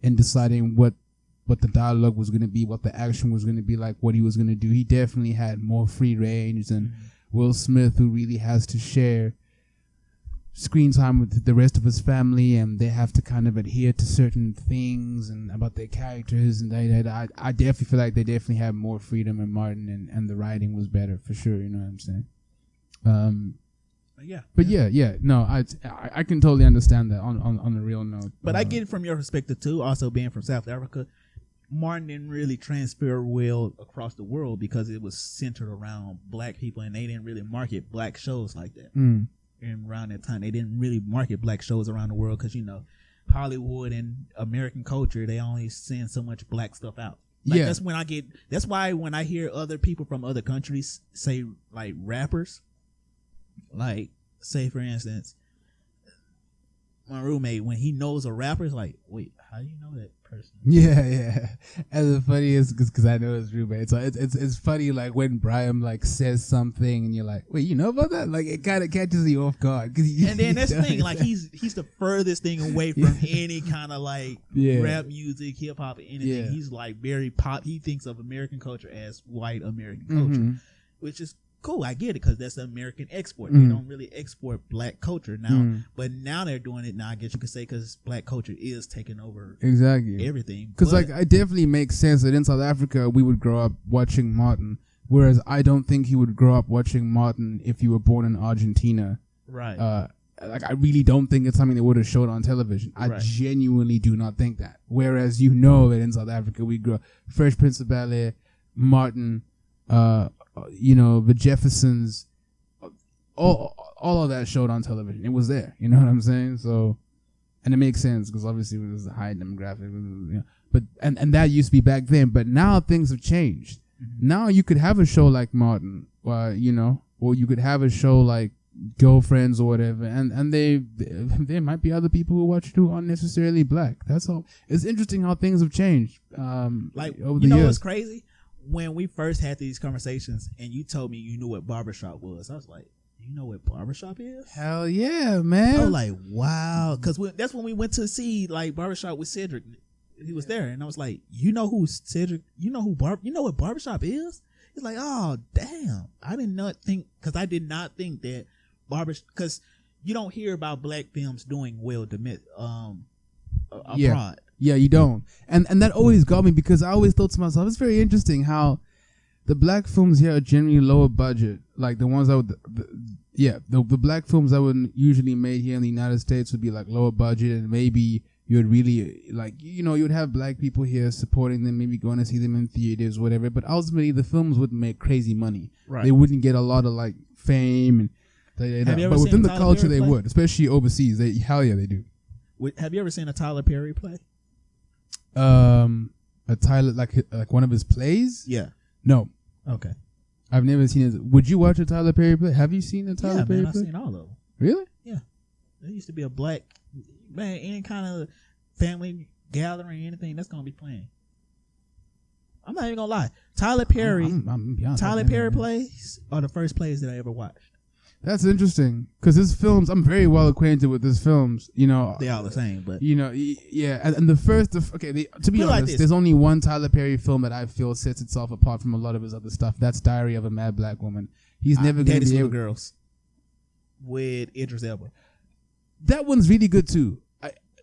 in deciding what the dialogue was going to be, what the action was going to be like, what he was going to do. He definitely had more free range than Will Smith, who really has to share screen time with the rest of his family, and they have to kind of adhere to certain things and about their characters, and I definitely feel like they definitely have more freedom in Martin, and the writing was better for sure. You know what I'm saying? I can totally understand that on a real note. But I get it from your perspective too. Also being from South Africa, Martin didn't really transfer well across the world because it was centered around black people, and they didn't really market black shows like that. And around that time, they didn't really market black shows around the world because, Hollywood and American culture, they only send so much black stuff out. Like, that's why when I hear other people from other countries say, like, rappers, like, say, for instance, my roommate, when he knows a rapper, is like, wait, how do you know that person? Yeah. And the funny is because I know his roommate, so it's funny, like when Brian like says something and you're like, wait, you know about that? Like it kind of catches you off guard. And then that's the thing, like he's the furthest thing away from any kind of like rap music, hip hop, anything. He's like very pop. He thinks of American culture as white American culture, which is cool, I get it, because that's an American export. They don't really export black culture now, but now they're doing it now. I guess you could say because black culture is taking over everything. Because like, it definitely makes sense that in South Africa we would grow up watching Martin, whereas I don't think you would grow up watching Martin if you were born in Argentina. Right. Like, I really don't think it's something they would have showed on television. I genuinely do not think that. Whereas that in South Africa we grew up Fresh Prince of Bel-Air, Martin, the Jeffersons, all of that showed on television. It was there. You know what I'm saying? So, and it makes sense because obviously it was a high demographic. But and that used to be back then. But now things have changed. Mm-hmm. Now you could have a show like Martin, or you could have a show like Girlfriends or whatever, and there might be other people who watch it who aren't necessarily black. That's all. It's interesting how things have changed. Like, over the years. What's crazy? When we first had these conversations, and you told me you knew what barbershop was, I was like, you know what barbershop is? Hell yeah, man! I was like, wow, because that's when we went to see like barbershop with Cedric. He was there, and I was like, you know who Cedric? You know what barbershop is? He's like, oh damn, I did not think that because you don't hear about black films doing well abroad. Yeah, you don't. And that always got me, because I always thought to myself, it's very interesting how the black films here are generally lower budget. Like the ones that the black films that were usually made here in the United States would be like lower budget, and maybe you would really you would have black people here supporting them, maybe going to see them in theaters, whatever. But ultimately the films wouldn't make crazy money. Right. They wouldn't get a lot of like fame and but within the culture they would, especially overseas. Hell yeah, they do. Have you ever seen a Tyler Perry play? A Tyler, like one of his plays? Yeah. No. Okay. I've never seen it. Would you watch a Tyler Perry play? Have you seen a Tyler Perry play? I've seen all of them. Really? Yeah. There used to be a black man, any kind of family gathering, anything that's gonna be playing. I'm not even gonna lie. Tyler Perry, Tyler Perry plays are the first plays that I ever watched. That's interesting, because his films, I'm very well acquainted with his films. They all the same, but yeah. And to be honest, there's only one Tyler Perry film that I feel sets itself apart from a lot of his other stuff. That's Diary of a Mad Black Woman. He's never going to be able. Girls with Idris Elba. That one's really good too.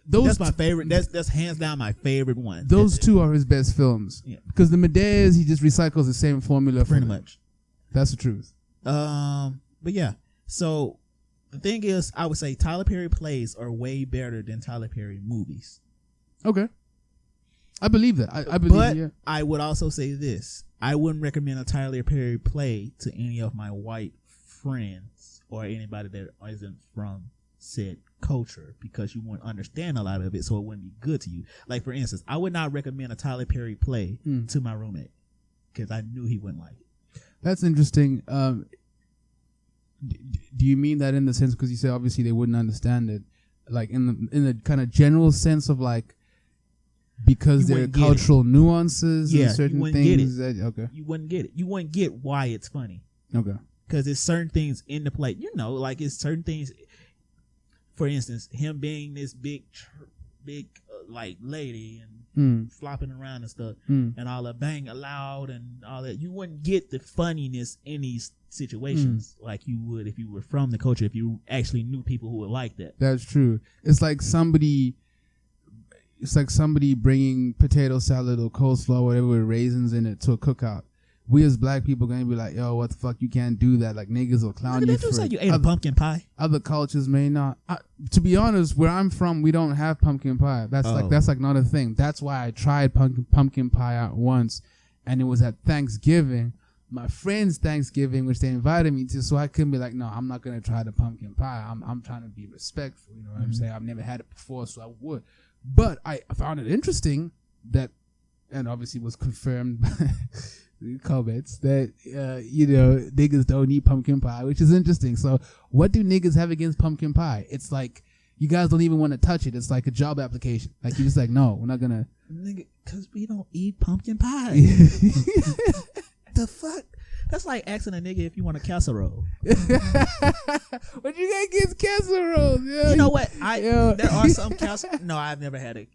That's my favorite. That's hands down my favorite one. Those two are his best films. Yeah. Because the Medeas, he just recycles the same formula. Pretty much. That's the truth. But yeah. So the thing is, I would say Tyler Perry plays are way better than Tyler Perry movies. Okay. I believe that. I believe. But I would also say this: I wouldn't recommend a Tyler Perry play to any of my white friends or anybody that isn't from said culture, because you wouldn't understand a lot of it, so it wouldn't be good to you. Like, for instance, I would not recommend a Tyler Perry play to my roommate, because I knew he wouldn't like it. That's interesting. Do you mean that in the sense, because you say obviously they wouldn't understand it, like in the kind of general sense of like, because there are cultural nuances and certain things that you wouldn't get it. You wouldn't get why it's funny. Okay. Because there's certain things in the play, like it's certain things. For instance, him being this big like lady and flopping around and stuff, and all the bang loud and all that, you wouldn't get the funniness in these situations like you would if you were from the culture, if you actually knew people who would like that. That's true. It's like somebody bringing potato salad or coleslaw or whatever with raisins in it to a cookout. We as black people gonna be like, yo, what the fuck, you can't do that. Like, niggas will clown you for it. You ate a pumpkin pie. Other cultures may not. To be honest, where I'm from, we don't have pumpkin pie. That's like not a thing. That's why I tried pumpkin pie out once, and it was at Thanksgiving, my friend's Thanksgiving, which they invited me to. So I couldn't be like, no, I'm not gonna try the pumpkin pie. I'm trying to be respectful. You know what I'm saying? I've never had it before, so I would. But I found it interesting that, and obviously was confirmed comments that niggas don't eat pumpkin pie, which is interesting. So what do niggas have against pumpkin pie? It's like you guys don't even want to touch it. It's like a job application. Like, you're just like, no, we're not gonna, nigga, because we don't eat pumpkin pie. The fuck? That's like asking a nigga if you want a casserole. What you got against casserole? Yeah. You know what? There are some casseroles. No, I've never had it.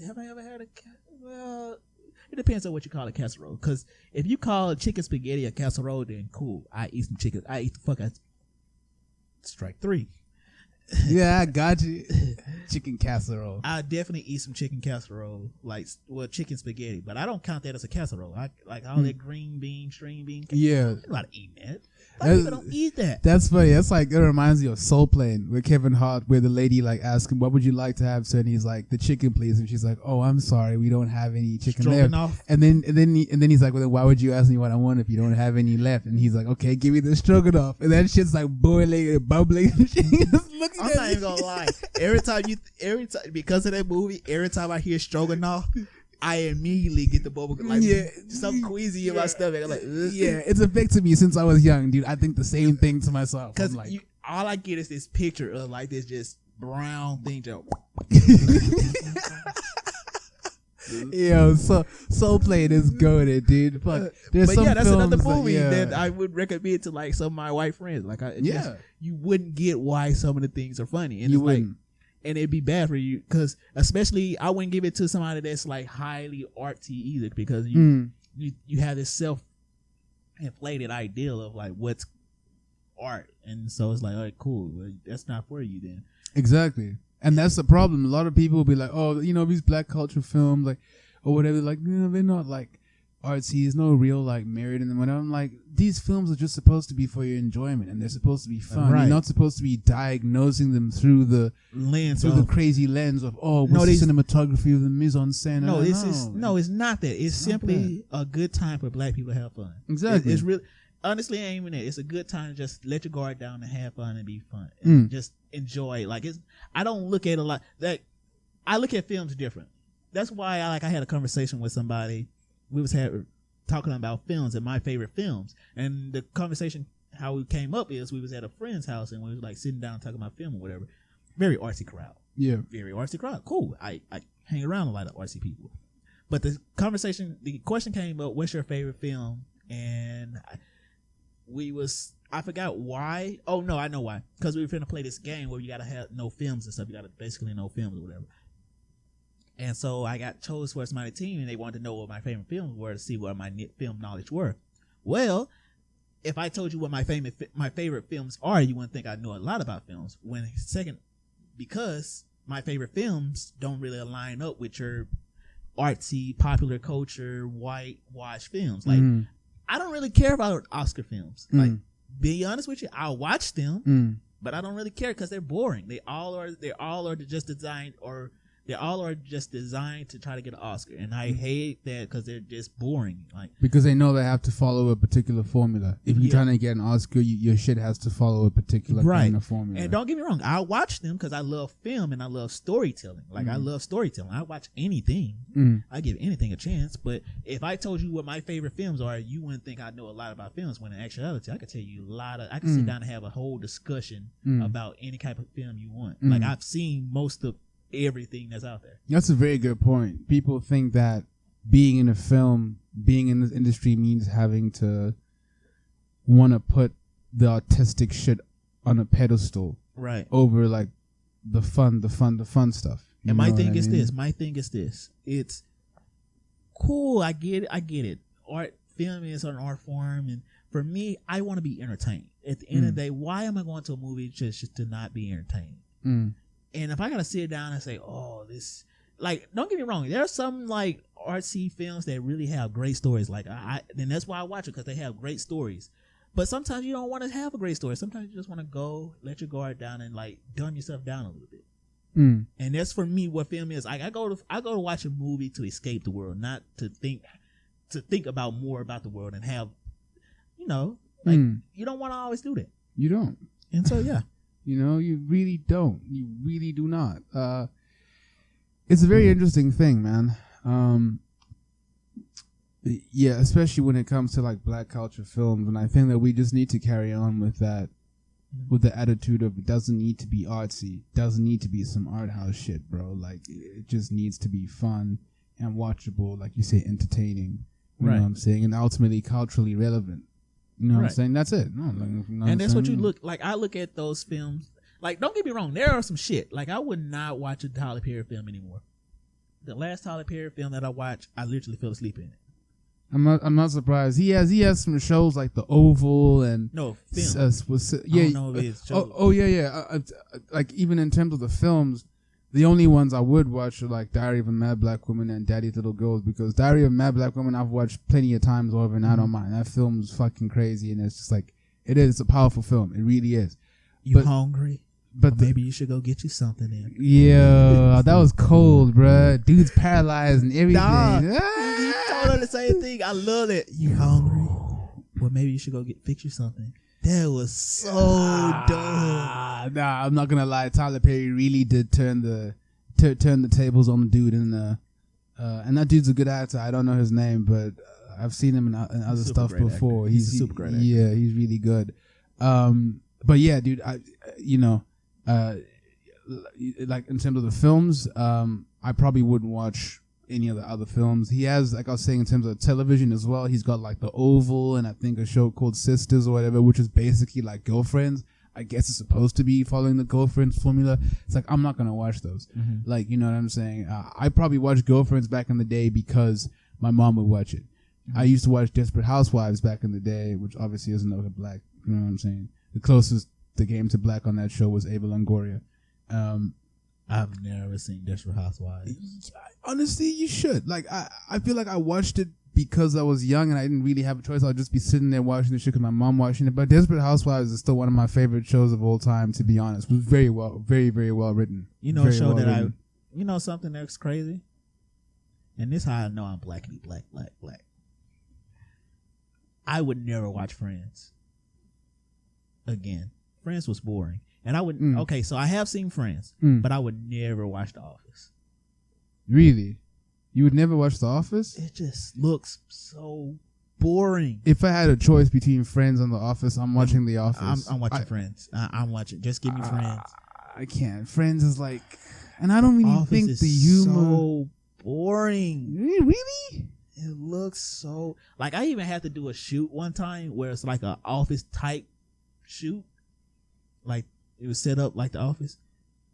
Have I ever had a casserole? Well, It depends on what you call a casserole. Because if you call chicken spaghetti a casserole, then cool. I eat some chicken. I eat the fuck out. Strike 3. Yeah, I got you. Chicken casserole. I definitely eat some chicken casserole, chicken spaghetti, but I don't count that as a casserole. I like all that green bean, string bean. Yeah, I'm not eating that. People don't eat that. That's funny. That's like, it reminds me of Soul Plane with Kevin Hart, where the lady like asks him, "What would you like to have, sir?" And he's like, "The chicken, please." And she's like, "Oh, I'm sorry, we don't have any chicken left." And then he's like, "Well, then why would you ask me what I want if you don't have any left?" And he's like, "Okay, give me the stroganoff." And that shit's like boiling and bubbling. I'm not even gonna lie. Every time because of that movie, every time I hear stroganoff, I immediately get the bubble something queasy in my stomach. I'm like, ugh. Yeah, it's affected me since I was young, dude. I think the same thing to myself. Because like, all I get is this picture of like this just brown thing. Yo, Soul Plane is goated, dude. Fuck. There's some that's another films movie that I would recommend to like some of my white friends. Like, you wouldn't get why some of the things are funny, and you it's wouldn't. like, and it'd be bad for you because, especially, I wouldn't give it to somebody that's like highly artsy either, because you have this self-inflated ideal of like what's art, and so it's like, all right, cool, well, that's not for you then. Exactly. And that's the problem. A lot of people will be like, "Oh, these black culture films, like, or whatever." Like, they're not like artsy. There's no real like merit in them. And I'm like, these films are just supposed to be for your enjoyment, and they're supposed to be fun. Right. You're not supposed to be diagnosing them through the lens, the crazy lens of the cinematography of the mise en scène. No, it's not that. It's simply a good time for black people to have fun. Exactly. It's really. Honestly, it ain't even that. It's a good time to just let your guard down and have fun and be fun and just enjoy. Like, I don't look at a lot. Like, I look at films different. That's why I had a conversation with somebody. We was talking about films and my favorite films, and the conversation how we came up is we was at a friend's house and we was like sitting down talking about film or whatever. Very artsy crowd. Yeah, very artsy crowd. Cool. I hang around a lot of artsy people, but the question came up: what's your favorite film? And I forgot why. Oh no, I know why. Because we were finna play this game where you gotta know films and stuff. You gotta basically know films or whatever. And so I got chose for my team, and they wanted to know what my favorite films were to see what my film knowledge were. Well, if I told you what my favorite films are, you wouldn't think I know a lot about films. Because my favorite films don't really line up with your artsy, popular culture, whitewash films. Like, I don't really care about Oscar films. Like, be honest with you, I'll watch them, but I don't really care because they're boring. They all are just designed to try to get an Oscar, and I hate that because they're just boring. Like, because they know they have to follow a particular formula. If you're trying to get an Oscar, your shit has to follow a particular kind of formula. And don't get me wrong, I watch them because I love film and I love storytelling. Like, I love storytelling. I watch anything. I give anything a chance. But if I told you what my favorite films are, you wouldn't think I know a lot about films. When in actuality, I could tell you a lot of. I can sit down and have a whole discussion about any type of film you want. Like, I've seen most of everything that's out there. That's a very good point. People think that being in a film, being in this industry means having to want to put the artistic shit on a pedestal, right? Over like the fun stuff. And my thing is this. It's cool. I get it. Film is an art form, and for me, I want to be entertained. At the end of the day, why am I going to a movie just to not be entertained? And if I gotta sit down and say, "Oh, this," like, don't get me wrong, there are some like artsy films that really have great stories. Like, and that's why I watch it, because they have great stories. But sometimes you don't want to have a great story. Sometimes you just want to go, let your guard down, and like dumb yourself down a little bit. And that's for me what film is. Like, I go to watch a movie to escape the world, not to think about more about the world and have, you don't want to always do that. You don't. And so yeah. You really don't. You really do not. It's a very interesting thing, man. Yeah, especially when it comes to like black culture films, and I think that we just need to carry on with that, with the attitude of it doesn't need to be artsy, doesn't need to be some art house shit, bro. Like, it just needs to be fun and watchable, like you say, entertaining. You know what I'm saying, and ultimately culturally relevant. You know what I'm saying? That's it. And that's what you look like. I look at those films. Like, don't get me wrong. There are some shit. Like, I would not watch a Tyler Perry film anymore. The last Tyler Perry film that I watched, I literally fell asleep in it. I'm not surprised. He has some shows like The Oval and No I film. don't know if it's shows. like even in terms of the films, the only ones I would watch are like Diary of a Mad Black Woman and Daddy's Little Girls, because Diary of a Mad Black Woman I've watched plenty of times over and I don't mind. That film's fucking crazy, and it's just like it's a powerful film. It really is. You hungry? But maybe you should go get you something then. Yeah, that was cold, bruh. Dude's paralyzed and everything. Nah, he told her the same thing. I love it. You hungry? Well, maybe you should go fix you something. That was so dumb. Nah, I'm not gonna lie. Tyler Perry really did turn the tables on the dude, and that dude's a good actor. I don't know his name, but I've seen him in other stuff before. He's a super great actor. Yeah, he's really good. But yeah, dude, like in terms of the films, I probably wouldn't watch any of the other films. He has, like I was saying, in terms of television as well, he's got like The Oval and I think a show called Sisters or whatever, which is basically like Girlfriends. I guess it's supposed to be following the Girlfriends formula. It's like, I'm not going to watch those. Mm-hmm. Like, you know what I'm saying? I probably watched Girlfriends back in the day because my mom would watch it. Mm-hmm. I used to watch Desperate Housewives back in the day, which obviously isn't a black, you know what I'm saying? The closest the game to black on that show was Ava Longoria. I've never seen Desperate Housewives. Honestly, you should. Like, I feel like I watched it because I was young and I didn't really have a choice. I'd just be sitting there watching the shit because my mom watching it. But Desperate Housewives is still one of my favorite shows of all time, to be honest. It was very well written. You know, a show that you know something that's crazy? And this is how I know I'm black. I would never watch Friends again. Friends was boring. And I would, okay, so I have seen Friends, but I would never watch The Office. Really? You would never watch The Office? It just looks so boring. If I had a choice between Friends and The Office, I'm watching The Office. I'm watching Friends. I'm watching. Just give me Friends. I can't. Friends is like, and I don't really Office think is the humor. So boring. Really? It looks so like I even had to do a shoot one time where it's like an office type shoot, like it was set up like The Office.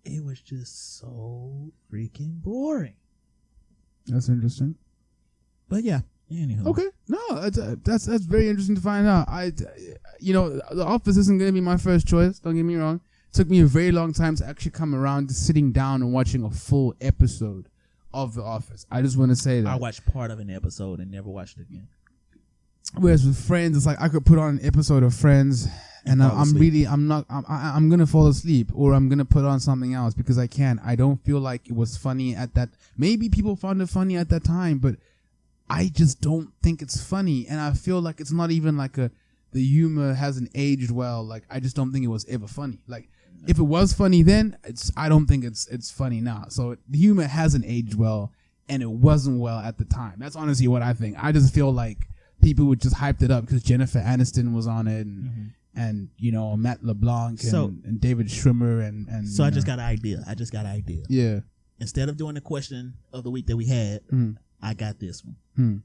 It was just so freaking boring. That's interesting. But yeah, anywho. Okay, no, that's very interesting to find out. The Office isn't going to be my first choice. Don't get me wrong. It took me a very long time to actually come around to sitting down and watching a full episode of The Office. I just want to say that I watched part of an episode and never watched it again. Whereas with Friends, it's like I could put on an episode of Friends and I'm gonna fall asleep, or I'm gonna put on something else because I can. I don't feel like it was funny at that. Maybe people found it funny at that time, but I just don't think it's funny, and I feel like it's not even like the humor hasn't aged well. Like I just don't think it was ever funny. Like if it was funny then, I don't think it's funny now. So the humor hasn't aged well, and it wasn't well at the time. That's honestly what I think. I just feel like people would just hyped it up because Jennifer Aniston was on it, and you know, Matt LeBlanc and David Schwimmer and so I just got an idea. Yeah. Instead of doing the question of the week that we had, I got this one.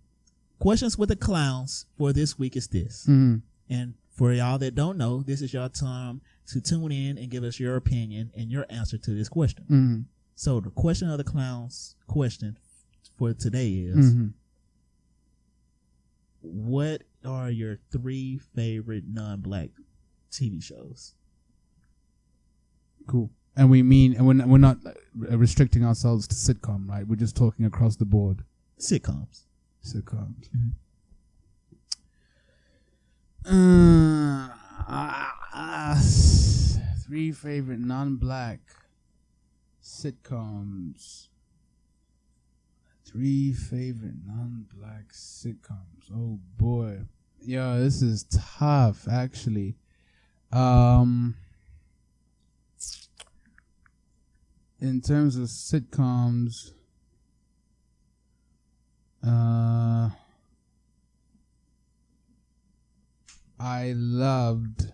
Questions with the clowns for this week is this. And for y'all that don't know, this is your time to tune in and give us your opinion and your answer to this question. So the question of the clowns question for today is, what are your 3 favorite non-black TV shows? Cool. And we're not restricting ourselves to sitcom, right? We're just talking across the board. Sitcoms. 3 favorite non-black sitcoms. 3 favorite non-black sitcoms. Oh boy. Yo, this is tough actually. In terms of sitcoms, I loved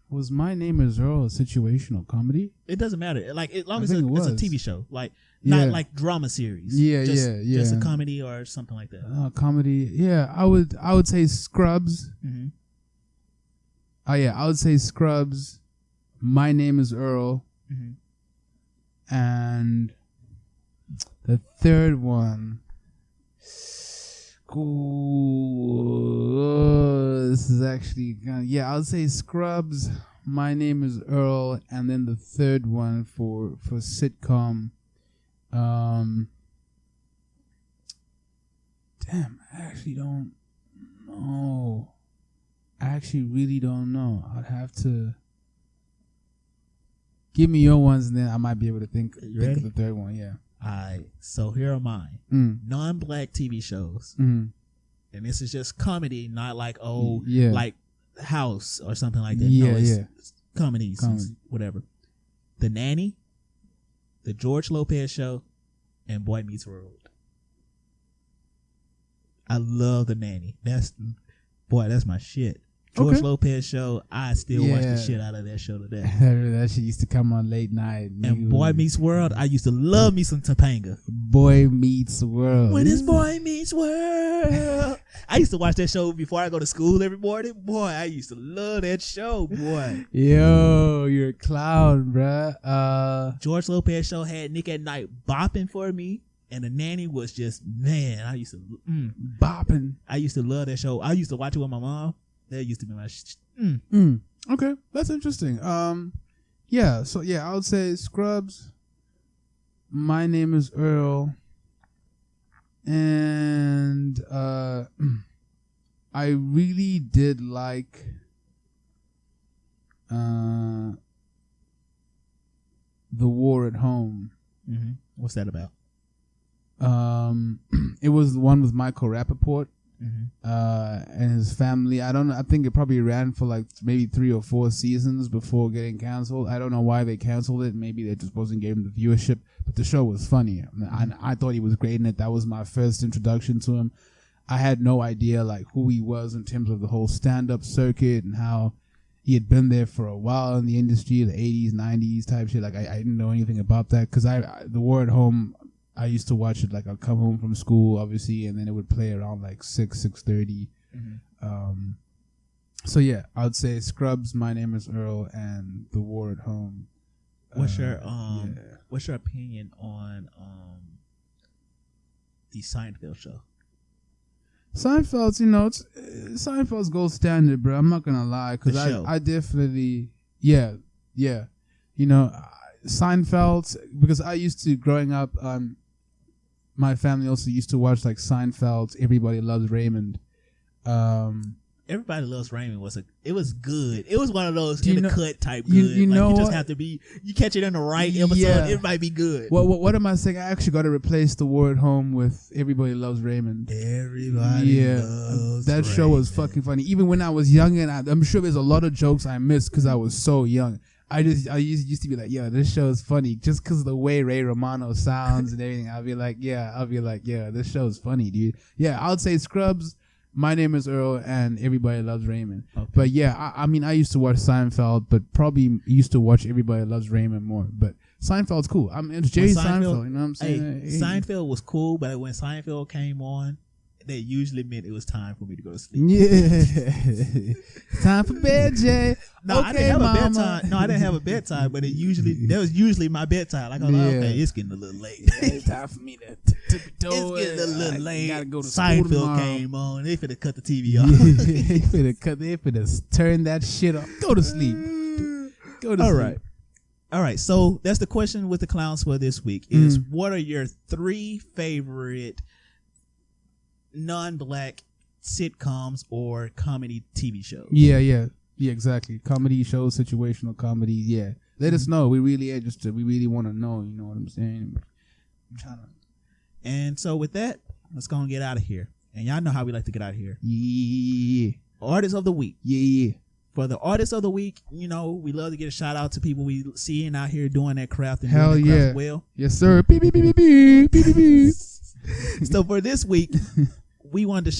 was My Name Is Earl a situational comedy? It doesn't matter. Like as long as it's a TV show, like not like drama series. Just a comedy or something like that. Comedy. Yeah, I would say Scrubs. Oh yeah, I would say Scrubs. My Name is Earl. And the third one. Ooh, this is actually I would say Scrubs. My Name is Earl, and then the third one for sitcom. Damn, I actually don't know. I actually really don't know. I'd have to give me your ones, and then I might be able to think of the third one. Yeah. All right. So here are mine. Non-black TV shows, and this is just comedy, not like like House or something like that. Yeah, no, it's comedies, whatever. The Nanny, The George Lopez Show, and Boy Meets World. I love The Nanny. That's my shit. George Lopez Show, I still watch the shit out of that show today. That shit used to come on late night. And Boy Meets World, I used to love me some Topanga. Boy Meets World. When it's Boy Meets World. I used to watch that show before I go to school every morning. Boy, I used to love that show, boy. Yo, you're a clown, bruh. George Lopez Show had Nick at Night bopping for me. And The Nanny was just, man, I used to bopping. I used to love that show. I used to watch it with my mom. That used to be my Okay, that's interesting. Yeah, so I would say Scrubs, My Name is Earl, and I really did like The War at Home. What's that about? It was the one with Michael Rappaport. And his family. I don't know. I think it probably ran for like maybe 3 or 4 seasons before getting canceled. I don't know why they canceled it. Maybe they just wasn't giving the viewership. But the show was funny. I thought he was great in it. That was my first introduction to him. I had no idea like who he was in terms of the whole stand-up circuit and how he had been there for a while in the industry, the 80s, 90s type shit. Like I didn't know anything about that because The War at Home, I used to watch it like I'd come home from school, obviously, and then it would play around like 6:30. So yeah, I would say Scrubs, My Name is Earl, and The War at Home. What's your opinion on the Seinfeld show? Seinfeld's, Seinfeld's gold standard, bro. I'm not gonna lie, because I definitely, Seinfeld, because I used to growing up. My family also used to watch like Seinfeld, Everybody Loves Raymond. Everybody Loves Raymond was good. It was one of those in the cut type good. You just have to be, you catch it in the right episode, it might be good. What am I saying? I actually got to replace The War at Home with Everybody Loves Raymond. Everybody loves that Raymond. Show was fucking funny. Even when I was young, and I'm sure there's a lot of jokes I missed because I was so young. I used to be like, yo, this show is funny just because of the way Ray Romano sounds and everything. I'll be like, yeah, this show is funny, dude. Yeah, I would say Scrubs, My Name is Earl, and Everybody Loves Raymond. Okay. But yeah, I mean, I used to watch Seinfeld, but probably used to watch Everybody Loves Raymond more. But Seinfeld's cool. I mean, it's Jerry Seinfeld, you know what I'm saying? Seinfeld was cool, but when Seinfeld came on, that usually meant it was time for me to go to sleep. Yeah. Time for bed, Jay. No, okay, I didn't have a bedtime. No, I didn't have a bedtime, but that was usually my bedtime. Like, I was like, okay, it's getting a little late. It's time for me to tip the door. It's getting a little late. Gotta go to Seinfeld came on. They finna cut the TV off. They finna turn that shit off. Go to sleep. Go to sleep. All right. So that's the question with the clowns for this week is what are your 3 favorite non-black sitcoms or comedy TV shows? Yeah, exactly. Comedy shows, situational comedy. Yeah, let us know. We really interested. We really want to know. You know what I'm saying? I'm trying to. And so with that, let's go and get out of here. And y'all know how we like to get out of here. Yeah. Artist of the week. Yeah. For the artist of the week, we love to get a shout out to people we seeing out here doing that craft and Hell doing that craft well. Yes, sir. Beep, beep, beep, beep, beep, beep, beep. So for this week, I wanted to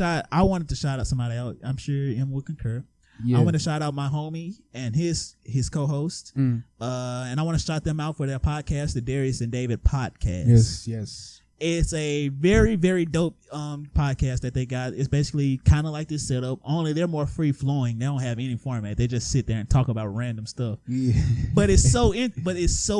shout out somebody else. I'm sure Em will concur. Yeah. I want to shout out my homie and his co-host. And I want to shout them out for their podcast, the Darius and David podcast. Yes. It's a very, very dope podcast that they got. It's basically kind of like this setup, only they're more free flowing. They don't have any format. They just sit there and talk about random stuff. Yeah. But it's so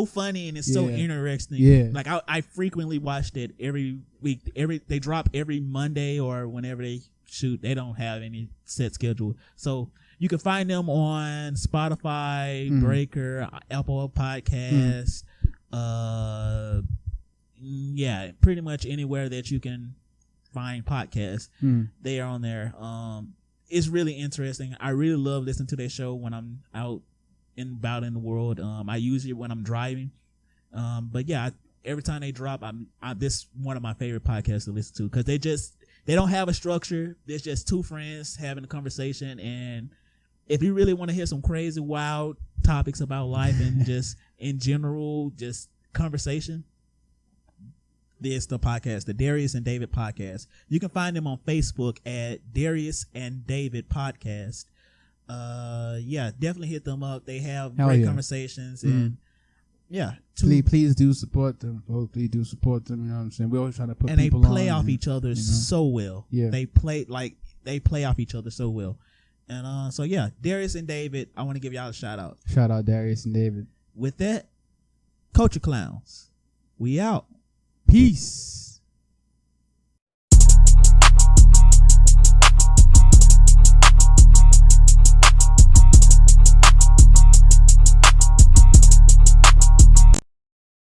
funny and it's so interesting. Yeah. Like I frequently watched it every week. They drop every Monday or whenever they shoot. They don't have any set schedule. So you can find them on Spotify, Breaker, Apple Podcasts, yeah, pretty much anywhere that you can find podcasts, they are on there. It's really interesting. I really love listening to their show when I'm out and about in the world. I use it when I'm driving. But yeah, every time they drop, this is one of my favorite podcasts to listen to because they don't have a structure. There's just two friends having a conversation, and if you really want to hear some crazy, wild topics about life and just in general, just conversation, this the podcast, the Darius and David podcast. You can find them on Facebook at Darius and David podcast. Yeah, definitely hit them up. They have great conversations and yeah. Please do support them. Please do support them. You know what I'm saying? We always try to put people on. And they play off each other so well. Yeah. They play off each other so well. And so yeah, Darius and David, I want to give y'all a shout out. Shout out Darius and David. With that, Culture Clowns, we out. Peace.